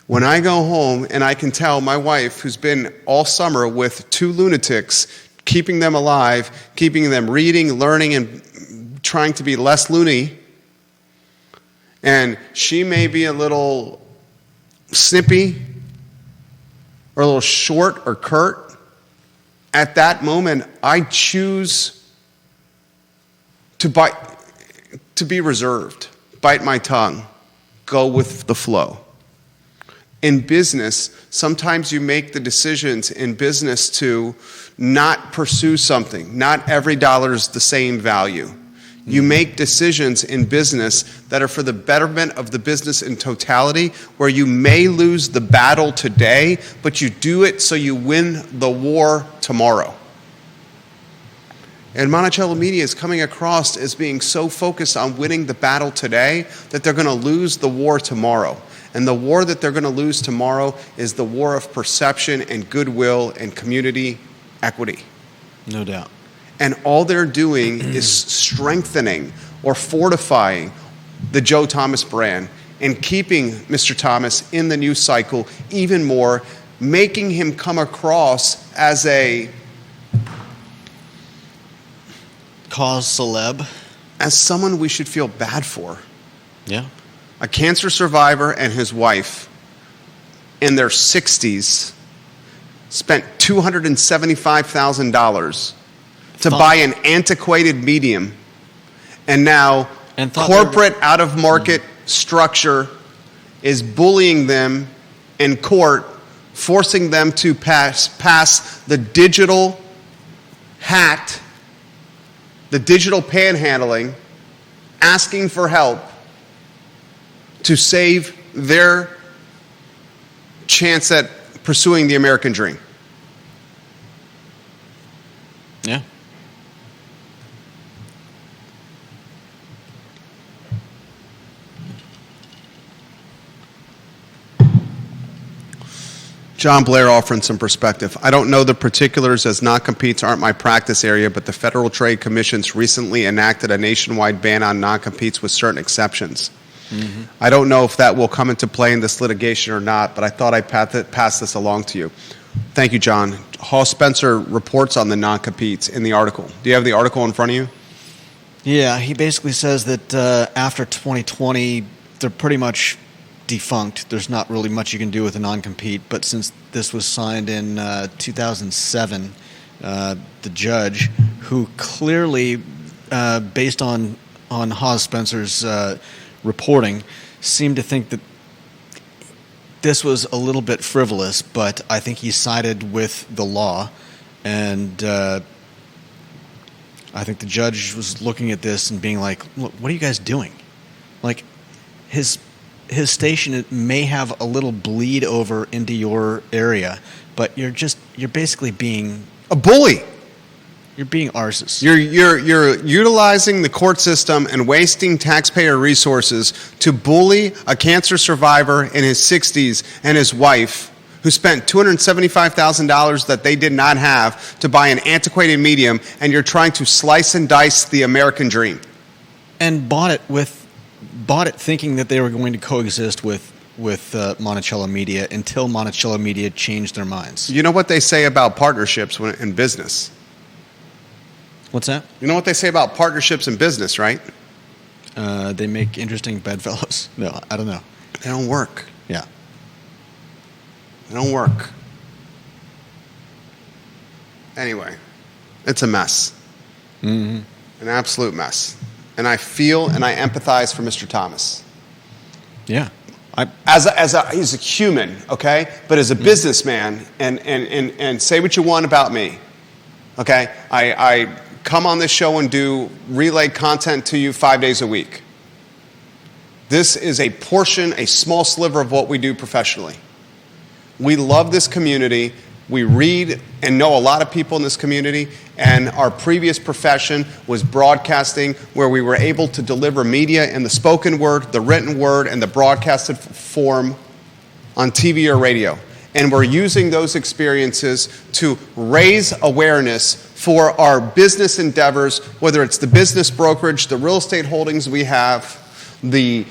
[SPEAKER 1] When I go home and I can tell my wife, who's been all summer with two lunatics, keeping them alive, keeping them reading, learning, and trying to be less loony, and she may be a little snippy or a little short or curt, at that moment I choose to be reserved, bite my tongue, go with the flow. In business, sometimes you make the decisions in business to not pursue something. Not every dollar is the same value. You make decisions in business that are for the betterment of the business in totality, where you may lose the battle today, but you do it so you win the war tomorrow. And Monticello Media is coming across as being so focused on winning the battle today that they're going to lose the war tomorrow. And the war that they're going to lose tomorrow is the war of perception and goodwill and community equity.
[SPEAKER 2] No doubt.
[SPEAKER 1] And all they're doing is strengthening or fortifying the Joe Thomas brand and keeping Mr. Thomas in the news cycle even more, making him come across as a
[SPEAKER 2] cause celeb,
[SPEAKER 1] as someone we should feel bad for.
[SPEAKER 2] Yeah.
[SPEAKER 1] A cancer survivor and his wife in their 60s spent $275,000 to buy an antiquated medium, and now corporate out-of-market structure is bullying them in court, forcing them to pass the digital hat, the digital panhandling, asking for help to save their chance at pursuing the American dream.
[SPEAKER 2] Yeah.
[SPEAKER 1] John Blair offering some perspective. I don't know the particulars, as non-competes aren't my practice area, but the Federal Trade Commission's recently enacted a nationwide ban on non-competes with certain exceptions. Mm-hmm. I don't know if that will come into play in this litigation or not, but I thought I'd pass this along to you. Thank you, John. Hall Spencer reports on the non-competes in the article. Do you have the article in front of you?
[SPEAKER 2] Yeah, he basically says that after 2020, they're pretty much defunct. There's not really much you can do with a non-compete, but since this was signed in 2007, the judge, who clearly, based on Hall Spencer's reporting, seemed to think that this was a little bit frivolous, but I think he sided with the law, and I think the judge was looking at this and being like, "Look, what are you guys doing? Like, his station may have a little bleed over into your area, but you're basically being
[SPEAKER 1] a bully.
[SPEAKER 2] You're being arses.
[SPEAKER 1] You're utilizing the court system and wasting taxpayer resources to bully a cancer survivor in his 60s and his wife, who spent $275,000 that they did not have to buy an antiquated medium, and you're trying to slice and dice the American dream.
[SPEAKER 2] And bought it thinking that they were going to coexist with Monticello Media until Monticello Media changed their minds.
[SPEAKER 1] You know what they say about partnerships in business?
[SPEAKER 2] What's that?
[SPEAKER 1] You know what they say about partnerships in business, right?
[SPEAKER 2] They make interesting bedfellows. No, I don't know.
[SPEAKER 1] They don't work.
[SPEAKER 2] Yeah.
[SPEAKER 1] They don't work. Anyway, it's a mess.
[SPEAKER 2] Mm-hmm.
[SPEAKER 1] An absolute mess. And I feel and I empathize for Mr. Thomas.
[SPEAKER 2] Yeah.
[SPEAKER 1] He's a human, okay? But as a businessman, and say what you want about me, okay? I come on this show and do relay content to you 5 days a week. This is a portion, a small sliver of what we do professionally. We love this community. We read and know a lot of people in this community, and our previous profession was broadcasting, where we were able to deliver media in the spoken word, the written word, and the broadcasted form on TV or radio. And we're using those experiences to raise awareness for our business endeavors, whether it's the business brokerage, the real estate holdings we have, the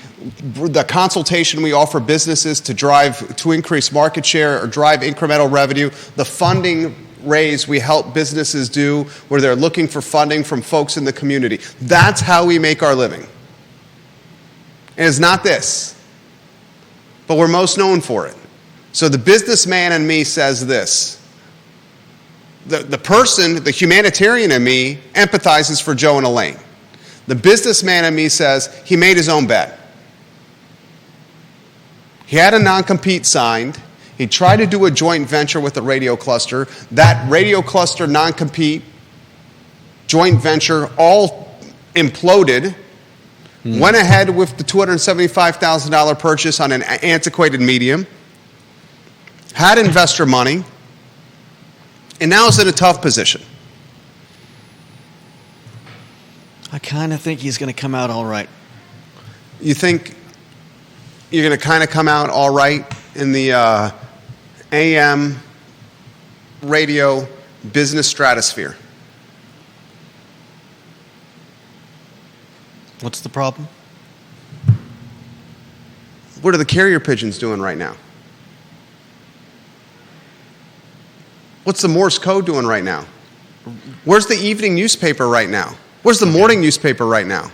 [SPEAKER 1] consultation we offer businesses to increase market share or drive incremental revenue, the funding raise we help businesses do where they're looking for funding from folks in the community. That's how we make our living. And it's not this, but we're most known for it. So the businessman in me says this. The person, the humanitarian in me, empathizes for Joe and Elaine. The businessman in me says he made his own bet. He had a non-compete signed. He tried to do a joint venture with the radio cluster. That radio cluster non-compete joint venture all imploded. Went ahead with the $275,000 purchase on an antiquated medium. Had investor money. And now is in a tough position.
[SPEAKER 2] I kind of think he's going to come out all right.
[SPEAKER 1] You think you're going to kind of come out all right in the AM radio business stratosphere?
[SPEAKER 2] What's the problem?
[SPEAKER 1] What are the carrier pigeons doing right now? What's the Morse code doing right now? Where's the evening newspaper right now? Where's the morning newspaper right now?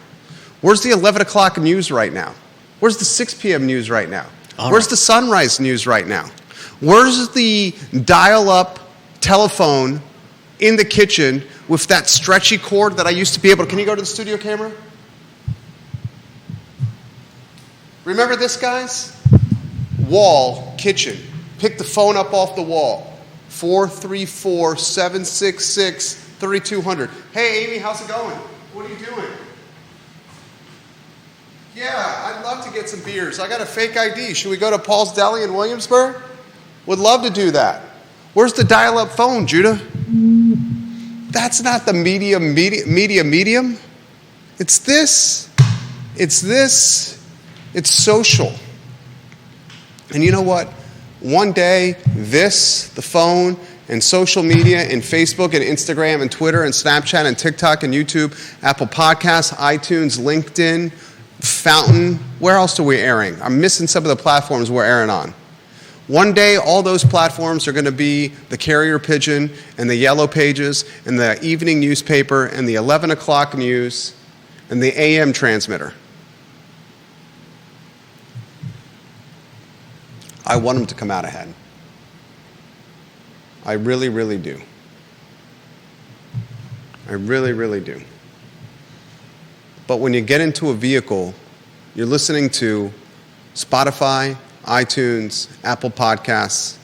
[SPEAKER 1] Where's the 11 o'clock news right now? Where's the 6 p.m. news right now? Where's the sunrise news right now? Where's the dial-up telephone in the kitchen with that stretchy cord that I used to be able to... Can you go to the studio camera? Remember this, guys? Wall, kitchen. Pick the phone up off the wall. 434-766-3200. Hey, Amy, how's it going? What are you doing? Yeah, I'd love to get some beers. I got a fake ID. Should we go to Paul's Deli in Williamsburg? Would love to do that. Where's the dial-up phone, Judah? That's not the medium. It's this. It's this. It's social. And you know what? One day, the phone, and social media, and Facebook, and Instagram, and Twitter, and Snapchat, and TikTok, and YouTube, Apple Podcasts, iTunes, LinkedIn, Fountain. Where else are we airing? I'm missing some of the platforms we're airing on. One day, all those platforms are going to be the carrier pigeon, and the yellow pages, and the evening newspaper, and the 11 o'clock news, and the AM transmitter. I want them to come out ahead. I really, really do. I really, really do. But when you get into a vehicle, you're listening to Spotify, iTunes, Apple Podcasts,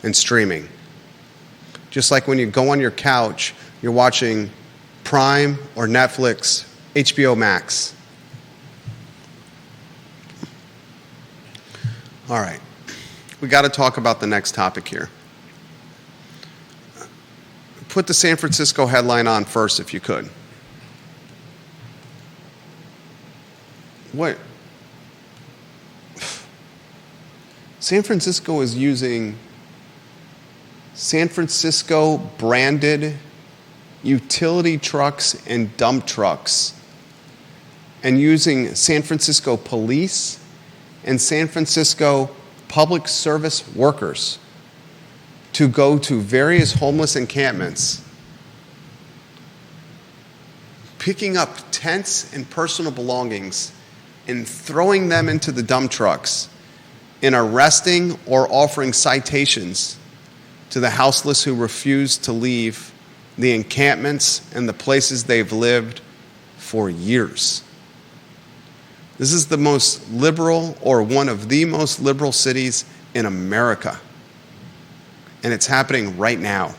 [SPEAKER 1] and streaming. Just like when you go on your couch, you're watching Prime or Netflix, HBO Max. All right. We got to talk about the next topic here. Put the San Francisco headline on first, if you could. What? San Francisco is using San Francisco branded utility trucks and dump trucks and using San Francisco police and San Francisco public service workers to go to various homeless encampments, picking up tents and personal belongings and throwing them into the dump trucks and arresting or offering citations to the houseless who refuse to leave the encampments and the places they've lived for years. This is the most liberal, or one of the most liberal cities in America. And it's happening right now.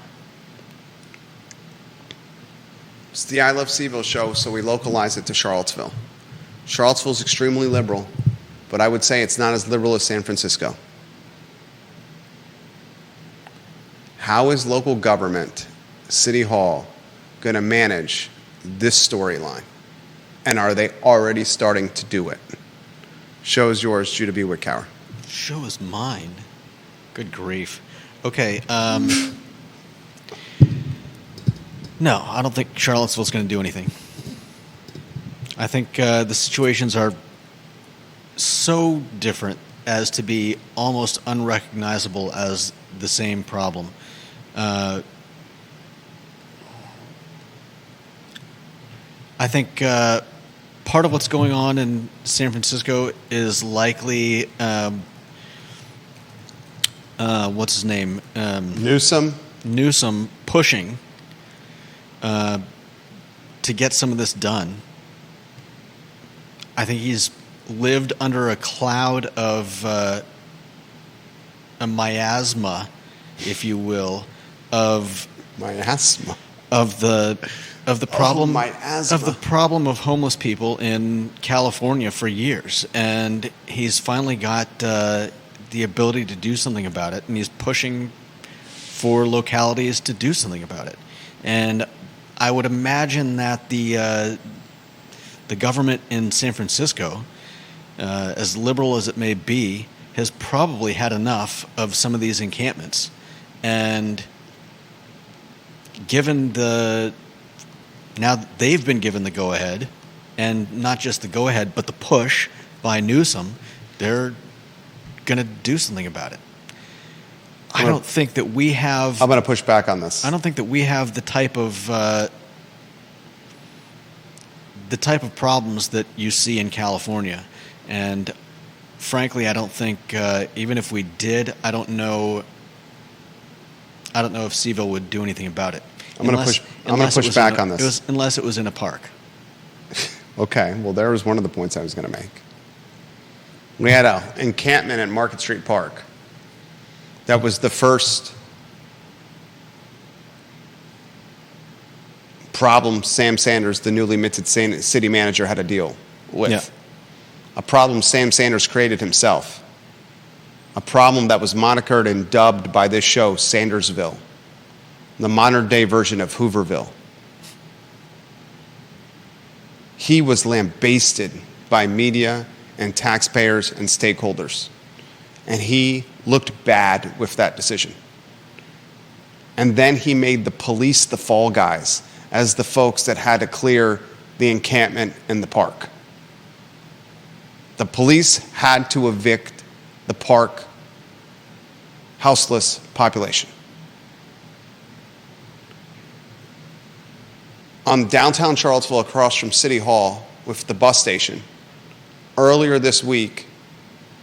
[SPEAKER 1] It's the I Love CVille show, so we localize it to Charlottesville. Charlottesville is extremely liberal, but I would say it's not as liberal as San Francisco. How is local government, City Hall, going to manage this storyline? And are they already starting to do it? Show is yours, Judah B. Wickower.
[SPEAKER 2] Show is mine. Good grief. Okay. No, I don't think Charlottesville's going to do anything. I think the situations are so different as to be almost unrecognizable as the same problem. I think part of what's going on in San Francisco is likely, what's his name? Newsom pushing to get some of this done. I think he's lived under a cloud of a miasma, if you will, of
[SPEAKER 1] miasma.
[SPEAKER 2] Of the problem
[SPEAKER 1] miasma.
[SPEAKER 2] of the problem of homeless people in California for years, and he's finally got the ability to do something about it, and he's pushing for localities to do something about it. And I would imagine that the government in San Francisco, as liberal as it may be, has probably had enough of some of these encampments, and given now they've been given the go-ahead, and not just the go-ahead, but the push by Newsom, they're going to do something about it. I don't think that we have...
[SPEAKER 1] I'm going to push back on this.
[SPEAKER 2] I don't think that we have the type of problems that you see in California. And frankly, I don't think, even if we did, I don't know if CVille would do anything about it.
[SPEAKER 1] I'm going to push back on this.
[SPEAKER 2] Unless it was in a park.
[SPEAKER 1] Okay, well, there was one of the points I was going to make. We had an encampment at Market Street Park. That was the first problem Sam Sanders, the newly minted city manager, had to deal with. Yeah. A problem Sam Sanders created himself. A problem that was monikered and dubbed by this show Sandersville, the modern-day version of Hooverville. He was lambasted by media and taxpayers and stakeholders, and he looked bad with that decision. And then he made the police the fall guys as the folks that had to clear the encampment in the park. The police had to evict the park houseless population. On downtown Charlottesville, across from City Hall with the bus station, earlier this week,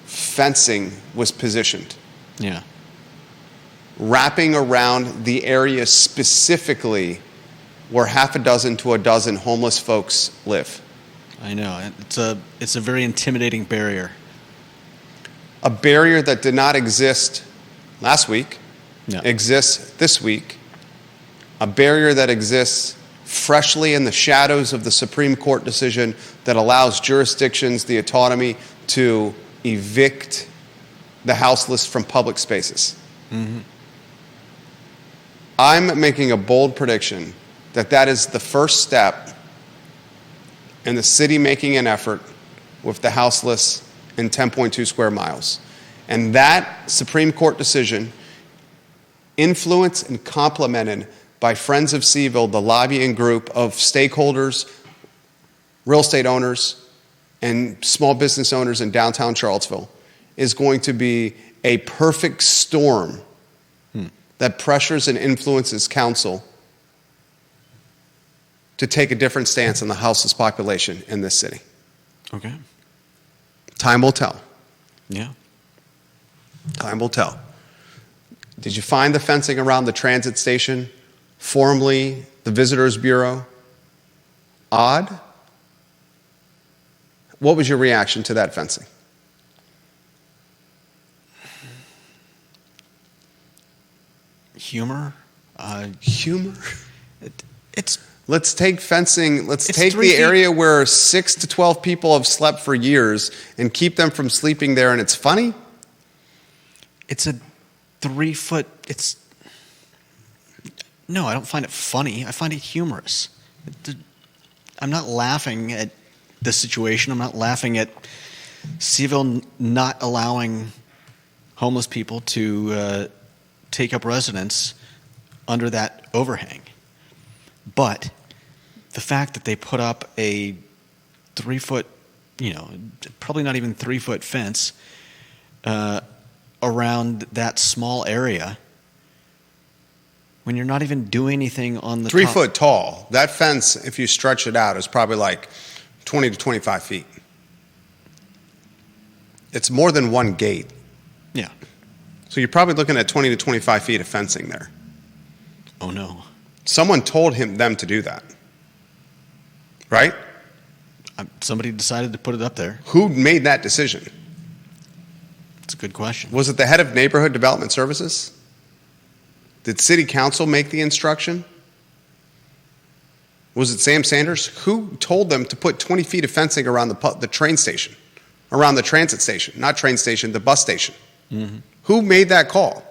[SPEAKER 1] fencing was positioned.
[SPEAKER 2] Yeah.
[SPEAKER 1] Wrapping around the area specifically where half a dozen to a dozen homeless folks live.
[SPEAKER 2] I know. It's a very intimidating barrier.
[SPEAKER 1] A barrier that did not exist last week, exists this week. A barrier that exists freshly in the shadows of the Supreme Court decision that allows jurisdictions the autonomy to evict the houseless from public spaces. Mm-hmm. I'm making a bold prediction that is the first step in the city making an effort with the houseless in 10.2 square miles. And that Supreme Court decision, influenced and complemented by Friends of CVille, the lobbying group of stakeholders, real estate owners, and small business owners in downtown Charlottesville, is going to be a perfect storm that pressures and influences council to take a different stance on the houseless population in this city.
[SPEAKER 2] Okay.
[SPEAKER 1] Time will tell.
[SPEAKER 2] Yeah.
[SPEAKER 1] Time will tell. Did you find the fencing around the transit station, formerly the Visitors Bureau, odd? What was your reaction to that fencing?
[SPEAKER 2] Humor?
[SPEAKER 1] Humor?
[SPEAKER 2] It's
[SPEAKER 1] Let's take fencing, let's
[SPEAKER 2] It's
[SPEAKER 1] take
[SPEAKER 2] 3
[SPEAKER 1] the
[SPEAKER 2] feet.
[SPEAKER 1] area where 6 to 12 people have slept for years and keep them from sleeping there, and it's funny?
[SPEAKER 2] It's a 3 foot. No, I don't find it funny. I find it humorous. I'm not laughing at the situation. I'm not laughing at CVille not allowing homeless people to take up residence under that overhang. But the fact that they put up a 3 foot, probably not even 3 foot fence around that small area, when you're not even doing anything on the
[SPEAKER 1] 3
[SPEAKER 2] top.
[SPEAKER 1] foot tall. That fence, if you stretch it out, is probably like 20 to 25 feet. It's more than one gate.
[SPEAKER 2] Yeah.
[SPEAKER 1] So you're probably looking at 20 to 25 feet of fencing there.
[SPEAKER 2] Oh no.
[SPEAKER 1] Someone told them to do that. Right?
[SPEAKER 2] Somebody decided to put it up there.
[SPEAKER 1] Who made that decision?
[SPEAKER 2] It's a good question.
[SPEAKER 1] Was it the head of Neighborhood Development Services? Did City Council make the instruction? Was it Sam Sanders? Who told them to put 20 feet of fencing around the train station, around the transit station, not train station, the bus station?
[SPEAKER 2] Mm-hmm.
[SPEAKER 1] Who made that call?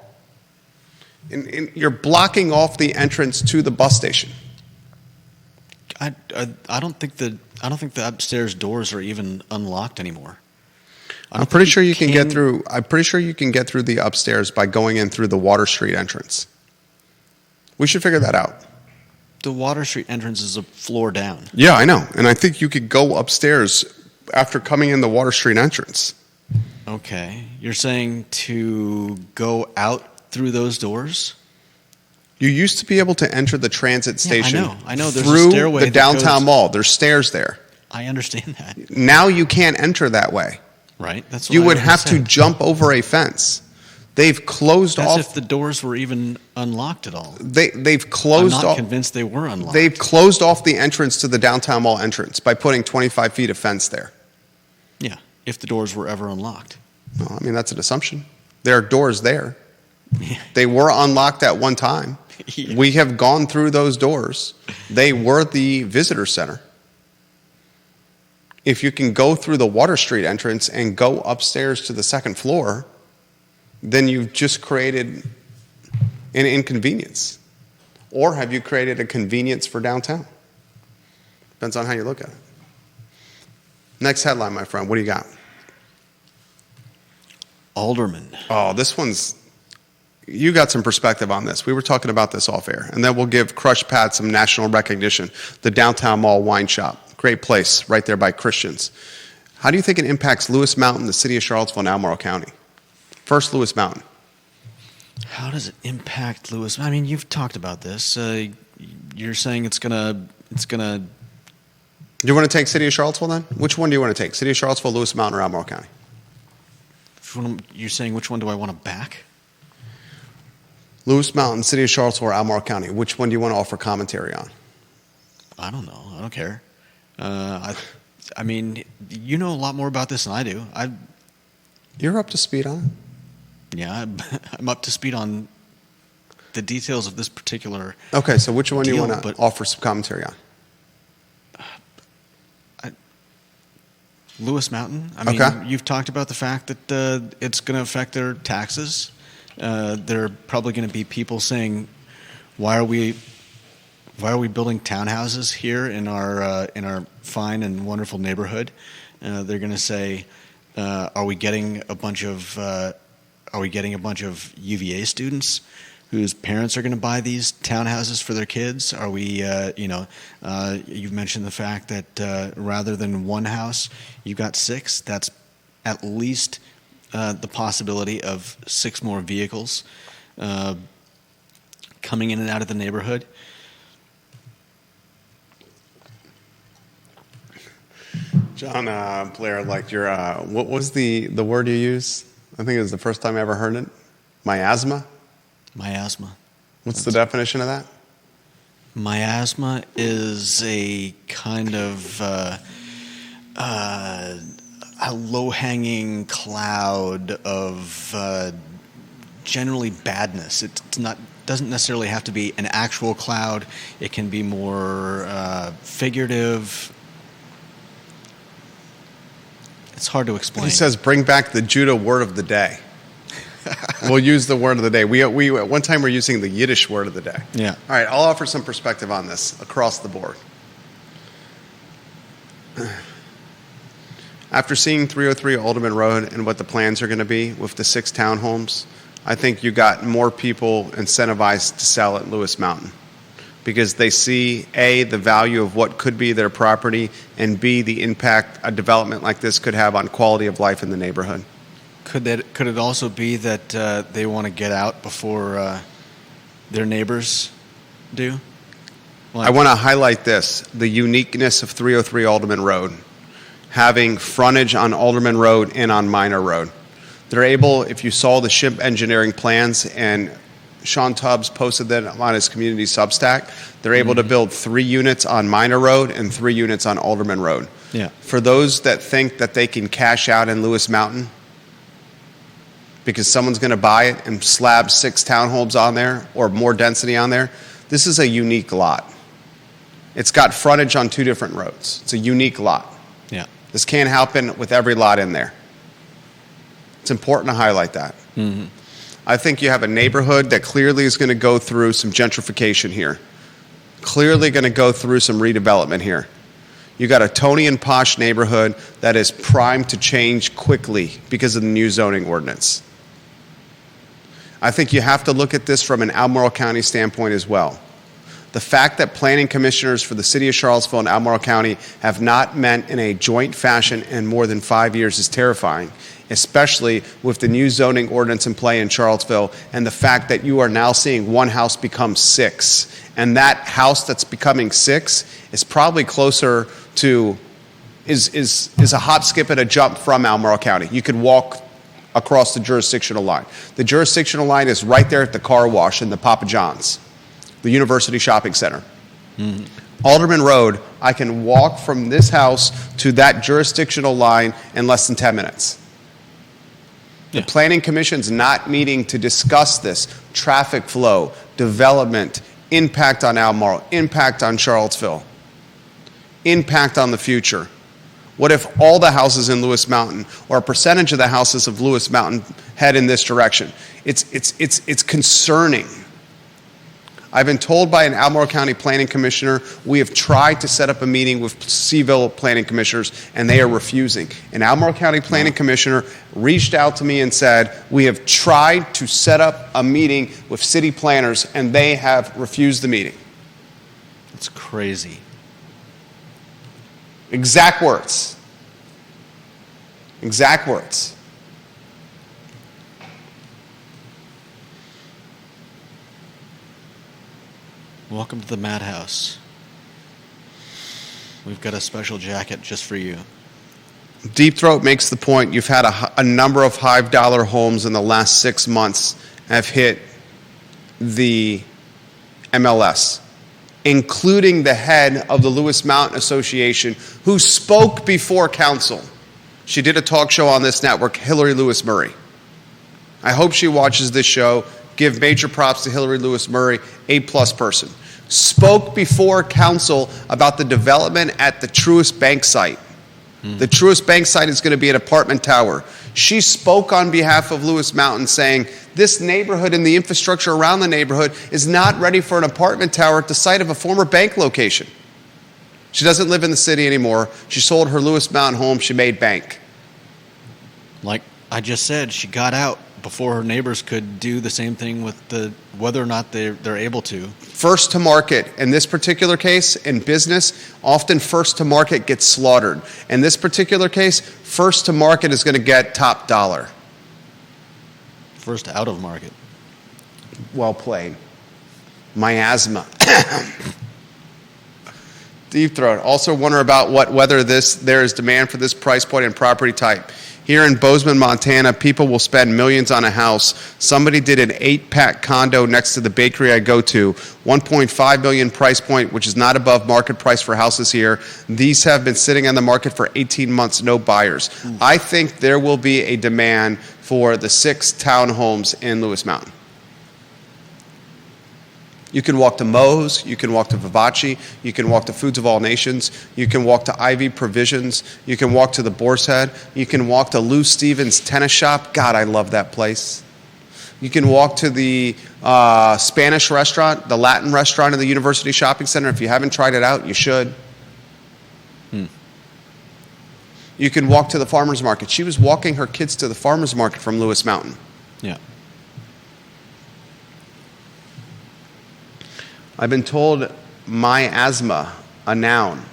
[SPEAKER 1] And you're blocking off the entrance to the bus station.
[SPEAKER 2] I don't think the upstairs doors are even unlocked anymore.
[SPEAKER 1] I'm pretty sure you can get through. I'm pretty sure you can get through the upstairs by going in through the Water Street entrance. We should figure that out.
[SPEAKER 2] The Water Street entrance is a floor down.
[SPEAKER 1] Yeah, I know. And I think you could go upstairs after coming in the Water Street entrance.
[SPEAKER 2] Okay. You're saying to go out through those doors?
[SPEAKER 1] You used to be able to enter the transit station
[SPEAKER 2] I know. There's a
[SPEAKER 1] through
[SPEAKER 2] stairway
[SPEAKER 1] the
[SPEAKER 2] that
[SPEAKER 1] downtown
[SPEAKER 2] goes-
[SPEAKER 1] mall. There's stairs there.
[SPEAKER 2] I understand that.
[SPEAKER 1] Now you can't enter that way.
[SPEAKER 2] Right? That's what
[SPEAKER 1] You
[SPEAKER 2] I
[SPEAKER 1] would
[SPEAKER 2] already
[SPEAKER 1] have to
[SPEAKER 2] said.
[SPEAKER 1] jump over a fence. They've closed
[SPEAKER 2] That's
[SPEAKER 1] off.
[SPEAKER 2] if the doors were even unlocked at all.
[SPEAKER 1] They've
[SPEAKER 2] I'm
[SPEAKER 1] closed
[SPEAKER 2] not
[SPEAKER 1] off.
[SPEAKER 2] convinced they were unlocked.
[SPEAKER 1] They've closed off the entrance to the downtown mall entrance by putting 25 feet of fence there.
[SPEAKER 2] Yeah, if the doors were ever unlocked.
[SPEAKER 1] Well, I mean, that's an assumption. There are doors there. They were unlocked at one time.
[SPEAKER 2] Yeah.
[SPEAKER 1] We have gone through those doors. They were the visitor center. If you can go through the Water Street entrance and go upstairs to the second floor, then you've just created an inconvenience. Or have you created a convenience for downtown? Depends on how you look at it. Next headline, my friend. What do you got?
[SPEAKER 2] Alderman.
[SPEAKER 1] Oh, this one's... You got some perspective on this. We were talking about this off air. And then we'll give Crush Pad some national recognition. The Downtown Mall Wine Shop. Great place right there by Christians. How do you think it impacts Lewis Mountain, the city of Charlottesville, and Albemarle County? First, Lewis Mountain.
[SPEAKER 2] How does it impact Lewis? I mean, you've talked about this. You're saying it's gonna.
[SPEAKER 1] Do you want to take city of Charlottesville then? Which one do you want to take? City of Charlottesville, Lewis Mountain, or Albemarle County?
[SPEAKER 2] You're saying which one do I want to back?
[SPEAKER 1] Lewis Mountain, city of Charlottesville, or Albemarle County? Which one do you want to offer commentary on?
[SPEAKER 2] I don't know. I don't care. I mean, you know a lot more about this than I do.
[SPEAKER 1] You're up to speed on it?
[SPEAKER 2] Yeah, I'm up to speed on the details of this particular.
[SPEAKER 1] Okay, so which one do you
[SPEAKER 2] Deal,
[SPEAKER 1] want to
[SPEAKER 2] but-
[SPEAKER 1] offer some commentary on?
[SPEAKER 2] Lewis Mountain. I mean,
[SPEAKER 1] Okay.
[SPEAKER 2] you've talked about the fact that it's going to affect their taxes. There are probably going to be people saying, "Why are we building townhouses here in our fine and wonderful neighborhood?" They're going to say, Are we getting a bunch of UVA students whose parents are going to buy these townhouses for their kids? Are we, you've mentioned the fact that rather than one house, you've got 6. That's at least the possibility of 6 more vehicles coming in and out of the neighborhood.
[SPEAKER 1] John Blair, like your, what was the word you used? I think it was the first time I ever heard it. Miasma?
[SPEAKER 2] Miasma.
[SPEAKER 1] What's the definition of that?
[SPEAKER 2] Miasma is a kind of a low-hanging cloud of generally badness. It's not doesn't necessarily have to be an actual cloud. It can be more figurative. It's hard to explain.
[SPEAKER 1] He says, bring back the Judah word of the day. We'll use the word of the day. We at one time were using the Yiddish word of the day.
[SPEAKER 2] Yeah.
[SPEAKER 1] All right, I'll offer some perspective on this across the board. After seeing 303 Alderman Road and what the plans are going to be with the 6 townhomes, I think you got more people incentivized to sell at Lewis Mountain because they see, A, the value of what could be their property, and B, the impact a development like this could have on quality of life in the neighborhood.
[SPEAKER 2] Could it also be that they want to get out before their neighbors do? Like,
[SPEAKER 1] I want to highlight this, the uniqueness of 303 Alderman Road, having frontage on Alderman Road and on Minor Road. They're able, if you saw the SHIP engineering plans, and Sean Tubbs posted that on his community Substack, they're able to build 3 units on Minor Road and 3 units on Alderman Road.
[SPEAKER 2] Yeah.
[SPEAKER 1] For those that think that they can cash out in Lewis Mountain because someone's going to buy it and slab 6 townhomes on there or more density on there, this is a unique lot. It's got frontage on 2 different roads. It's a unique lot.
[SPEAKER 2] Yeah.
[SPEAKER 1] This can't happen with every lot in there. It's important to highlight that.
[SPEAKER 2] Mm-hmm.
[SPEAKER 1] I think you have a neighborhood that clearly is going to go through some gentrification here. Clearly going to go through some redevelopment here. You got a Tony and posh neighborhood that is primed to change quickly because of the new zoning ordinance. I think you have to look at this from an Albemarle County standpoint as well. The fact that planning commissioners for the city of Charlottesville and Albemarle County have not met in a joint fashion in more than 5 years is terrifying, especially with the new zoning ordinance in play in Charlottesville and the fact that you are now seeing one house become 6. And that house that's becoming 6 is probably closer to, is a hop, skip, and a jump from Albemarle County. You could walk across the jurisdictional line. The jurisdictional line is right there at the car wash in the Papa John's, the University Shopping Center. Mm-hmm. Alderman Road, I can walk from this house to that jurisdictional line in less than 10 minutes.
[SPEAKER 2] Yeah.
[SPEAKER 1] The Planning Commission's not meeting to discuss this. Traffic flow, development, impact on Albemarle, impact on Charlottesville, impact on the future. What if all the houses in Lewis Mountain, or a percentage of the houses of Lewis Mountain, head in this direction? It's concerning. I've been told by an Albemarle County Planning Commissioner, we have tried to set up a meeting with CVille Planning Commissioners, and they are refusing. An Albemarle County Planning Commissioner reached out to me and said, we have tried to set up a meeting with city planners, and they have refused the meeting.
[SPEAKER 2] It's crazy.
[SPEAKER 1] Exact words. Exact words.
[SPEAKER 2] Welcome to the madhouse. We've got a special jacket just for you.
[SPEAKER 1] Deep Throat makes the point, you've had a number of $5 homes in the last 6 months have hit the MLS, including the head of the Lewis Mountain Association, who spoke before council. She did a talk show on this network, Hillary Lewis Murray. I hope she watches this show. Give major props to Hillary Lewis Murray, A-plus person. Spoke before council about the development at the Truist Bank site. The Truist Bank site is going to be an apartment tower. She spoke on behalf of Lewis Mountain saying, this neighborhood and the infrastructure around the neighborhood is not ready for an apartment tower at the site of a former bank location. She doesn't live in the city anymore. She sold her Lewis Mountain home. She made bank.
[SPEAKER 2] Like I just said, she got out before her neighbors could do the same thing with whether or not they're able to.
[SPEAKER 1] First to market, in this particular case, in business, often first to market gets slaughtered. In this particular case, first to market is going to get top dollar.
[SPEAKER 2] First out of market.
[SPEAKER 1] Well played. Miasma. Deep throat. Also wonder about whether there is demand for this price point and property type. Here in Bozeman, Montana, people will spend millions on a house. Somebody did an 8-pack condo next to the bakery I go to. 1.5 million price point, which is not above market price for houses here. These have been sitting on the market for 18 months, no buyers. I think there will be a demand for the 6 townhomes in Lewis Mountain. You can walk to Moe's, you can walk to Vivace, you can walk to Foods of All Nations, you can walk to Ivy Provisions, you can walk to the Boar's Head, you can walk to Lou Stevens Tennis Shop. God, I love that place. You can walk to the Spanish restaurant, the Latin restaurant in the University Shopping Center. If you haven't tried it out, you should. You can walk to the farmer's market. She was walking her kids to the farmer's market from Lewis Mountain.
[SPEAKER 2] Yeah.
[SPEAKER 1] I've been told miasma, a noun,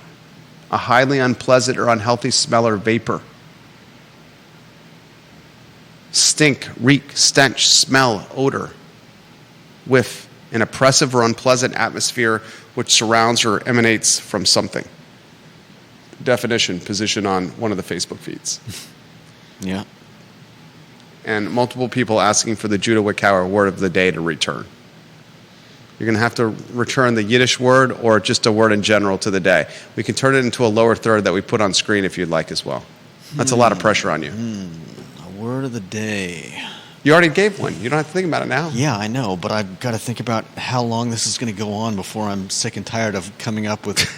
[SPEAKER 1] a highly unpleasant or unhealthy smell or vapor. Stink, reek, stench, smell, odor, with an oppressive or unpleasant atmosphere which surrounds or emanates from something. Definition, position on one of the Facebook feeds.
[SPEAKER 2] Yeah.
[SPEAKER 1] And multiple people asking for the Judah Wickower word of the day to return. You're going to have to return the Yiddish word or just a word in general to the day. We can turn it into a lower third that we put on screen if you'd like as well. That's a lot of pressure on you.
[SPEAKER 2] A word of the day.
[SPEAKER 1] You already gave one. You don't have to think about it now.
[SPEAKER 2] Yeah, I know, but I've got to think about how long this is going to go on before I'm sick and tired of coming up with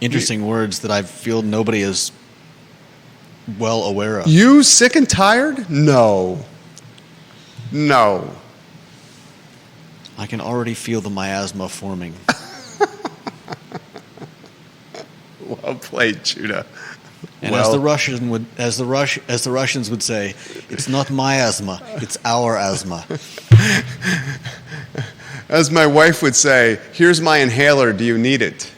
[SPEAKER 2] interesting words that I feel nobody is well aware of.
[SPEAKER 1] You sick and tired? No. No.
[SPEAKER 2] I can already feel the miasma forming.
[SPEAKER 1] Well played, Judah.
[SPEAKER 2] And as the Russians would say, it's not my asthma, it's our asthma.
[SPEAKER 1] As my wife would say, here's my inhaler, do you need it?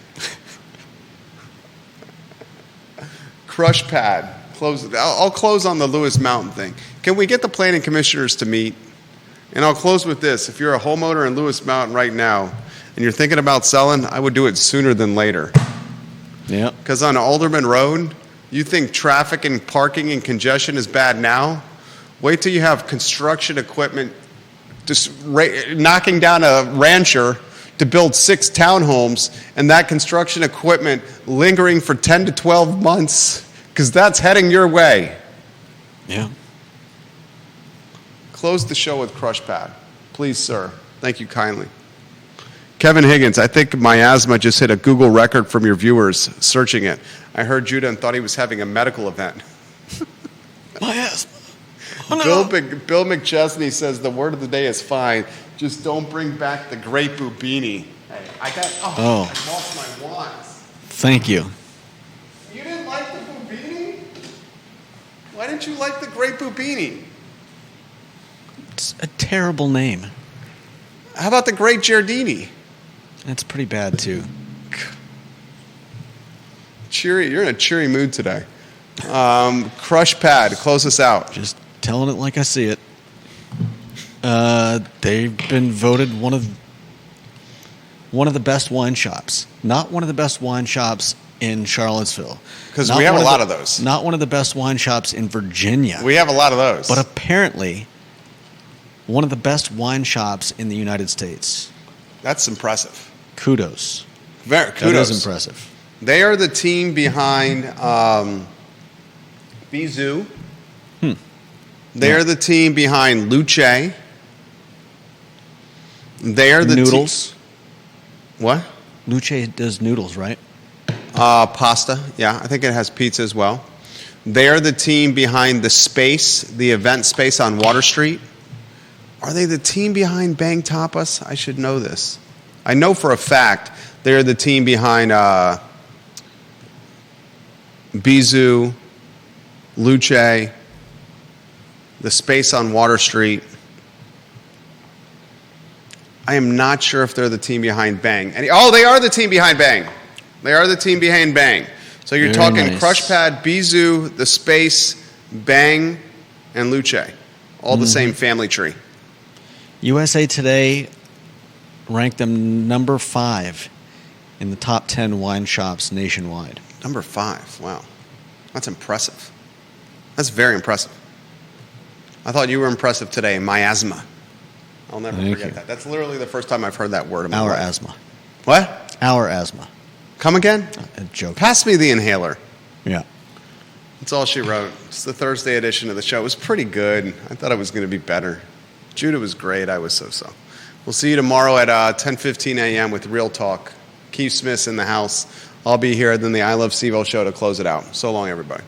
[SPEAKER 1] Crush pad. I'll close on the Lewis Mountain thing. Can we get the planning commissioners to meet? And I'll close with this. If you're a homeowner in Lewis Mountain right now and you're thinking about selling, I would do it sooner than later.
[SPEAKER 2] Yeah.
[SPEAKER 1] Because on Alderman Road, you think traffic and parking and congestion is bad now? Wait till you have construction equipment just knocking down a rancher to build 6 townhomes, and that construction equipment lingering for 10 to 12 months, because that's heading your way.
[SPEAKER 2] Yeah.
[SPEAKER 1] Close the show with Crush Pad. Please, sir. Thank you kindly. Kevin Higgins, I think miasma just hit a Google record from your viewers searching it. I heard Judah and thought he was having a medical event.
[SPEAKER 2] Miasma. Oh, no.
[SPEAKER 1] Bill McChesney says the word of the day is fine. Just don't bring back the Great Bubini. Hey, I lost my wands.
[SPEAKER 2] Thank you.
[SPEAKER 1] You didn't like the Bubini? Why didn't you like the Great Bubini?
[SPEAKER 2] It's a terrible name.
[SPEAKER 1] How about the Great Giardini?
[SPEAKER 2] That's pretty bad, too.
[SPEAKER 1] Cheery, you're in a cheery mood today. Crush Pad, close us out.
[SPEAKER 2] Just telling it like I see it. They've been voted one of the best wine shops. Not one of the best wine shops in Charlottesville.
[SPEAKER 1] Because we have a lot of those.
[SPEAKER 2] Not one of the best wine shops in Virginia.
[SPEAKER 1] We have a lot of those.
[SPEAKER 2] But apparently, one of the best wine shops in the United States.
[SPEAKER 1] That's impressive.
[SPEAKER 2] Kudos.
[SPEAKER 1] Kudos.
[SPEAKER 2] That is impressive.
[SPEAKER 1] They are the team behind Bizou. They're the team behind Luce. They're the
[SPEAKER 2] noodles.
[SPEAKER 1] What?
[SPEAKER 2] Luce does noodles, right?
[SPEAKER 1] Pasta. Yeah, I think it has pizza as well. They're the team behind the space, the event space on Water Street. Are they the team behind Bang Tapas? I should know this. I know for a fact they're the team behind Bizou, Luce, the space on Water Street. I am not sure if they're the team behind Bang. They are the team behind Bang. They are the team behind Bang. So you're
[SPEAKER 2] Very
[SPEAKER 1] talking
[SPEAKER 2] nice.
[SPEAKER 1] Crush Pad, Bizou, The Space, Bang, and Luce. All the same family tree.
[SPEAKER 2] USA Today ranked them number 5 in the top 10 wine shops nationwide.
[SPEAKER 1] Number 5. Wow. That's impressive. That's very impressive. I thought you were impressive today. Miasma. I'll never
[SPEAKER 2] Thank
[SPEAKER 1] forget
[SPEAKER 2] you.
[SPEAKER 1] that. That's literally the first time I've heard that word in my
[SPEAKER 2] Our
[SPEAKER 1] life.
[SPEAKER 2] asthma.
[SPEAKER 1] What?
[SPEAKER 2] Our asthma.
[SPEAKER 1] Come again?
[SPEAKER 2] A joke.
[SPEAKER 1] Pass me the inhaler.
[SPEAKER 2] Yeah.
[SPEAKER 1] That's all she wrote. It's the Thursday edition of the show. It was pretty good. I thought it was going to be better. Judah was great. I was so-so. We'll see you tomorrow at 10:15 a.m. with Real Talk. Keith Smith's in the house. I'll be here, then the I Love CVille show to close it out. So long, everybody.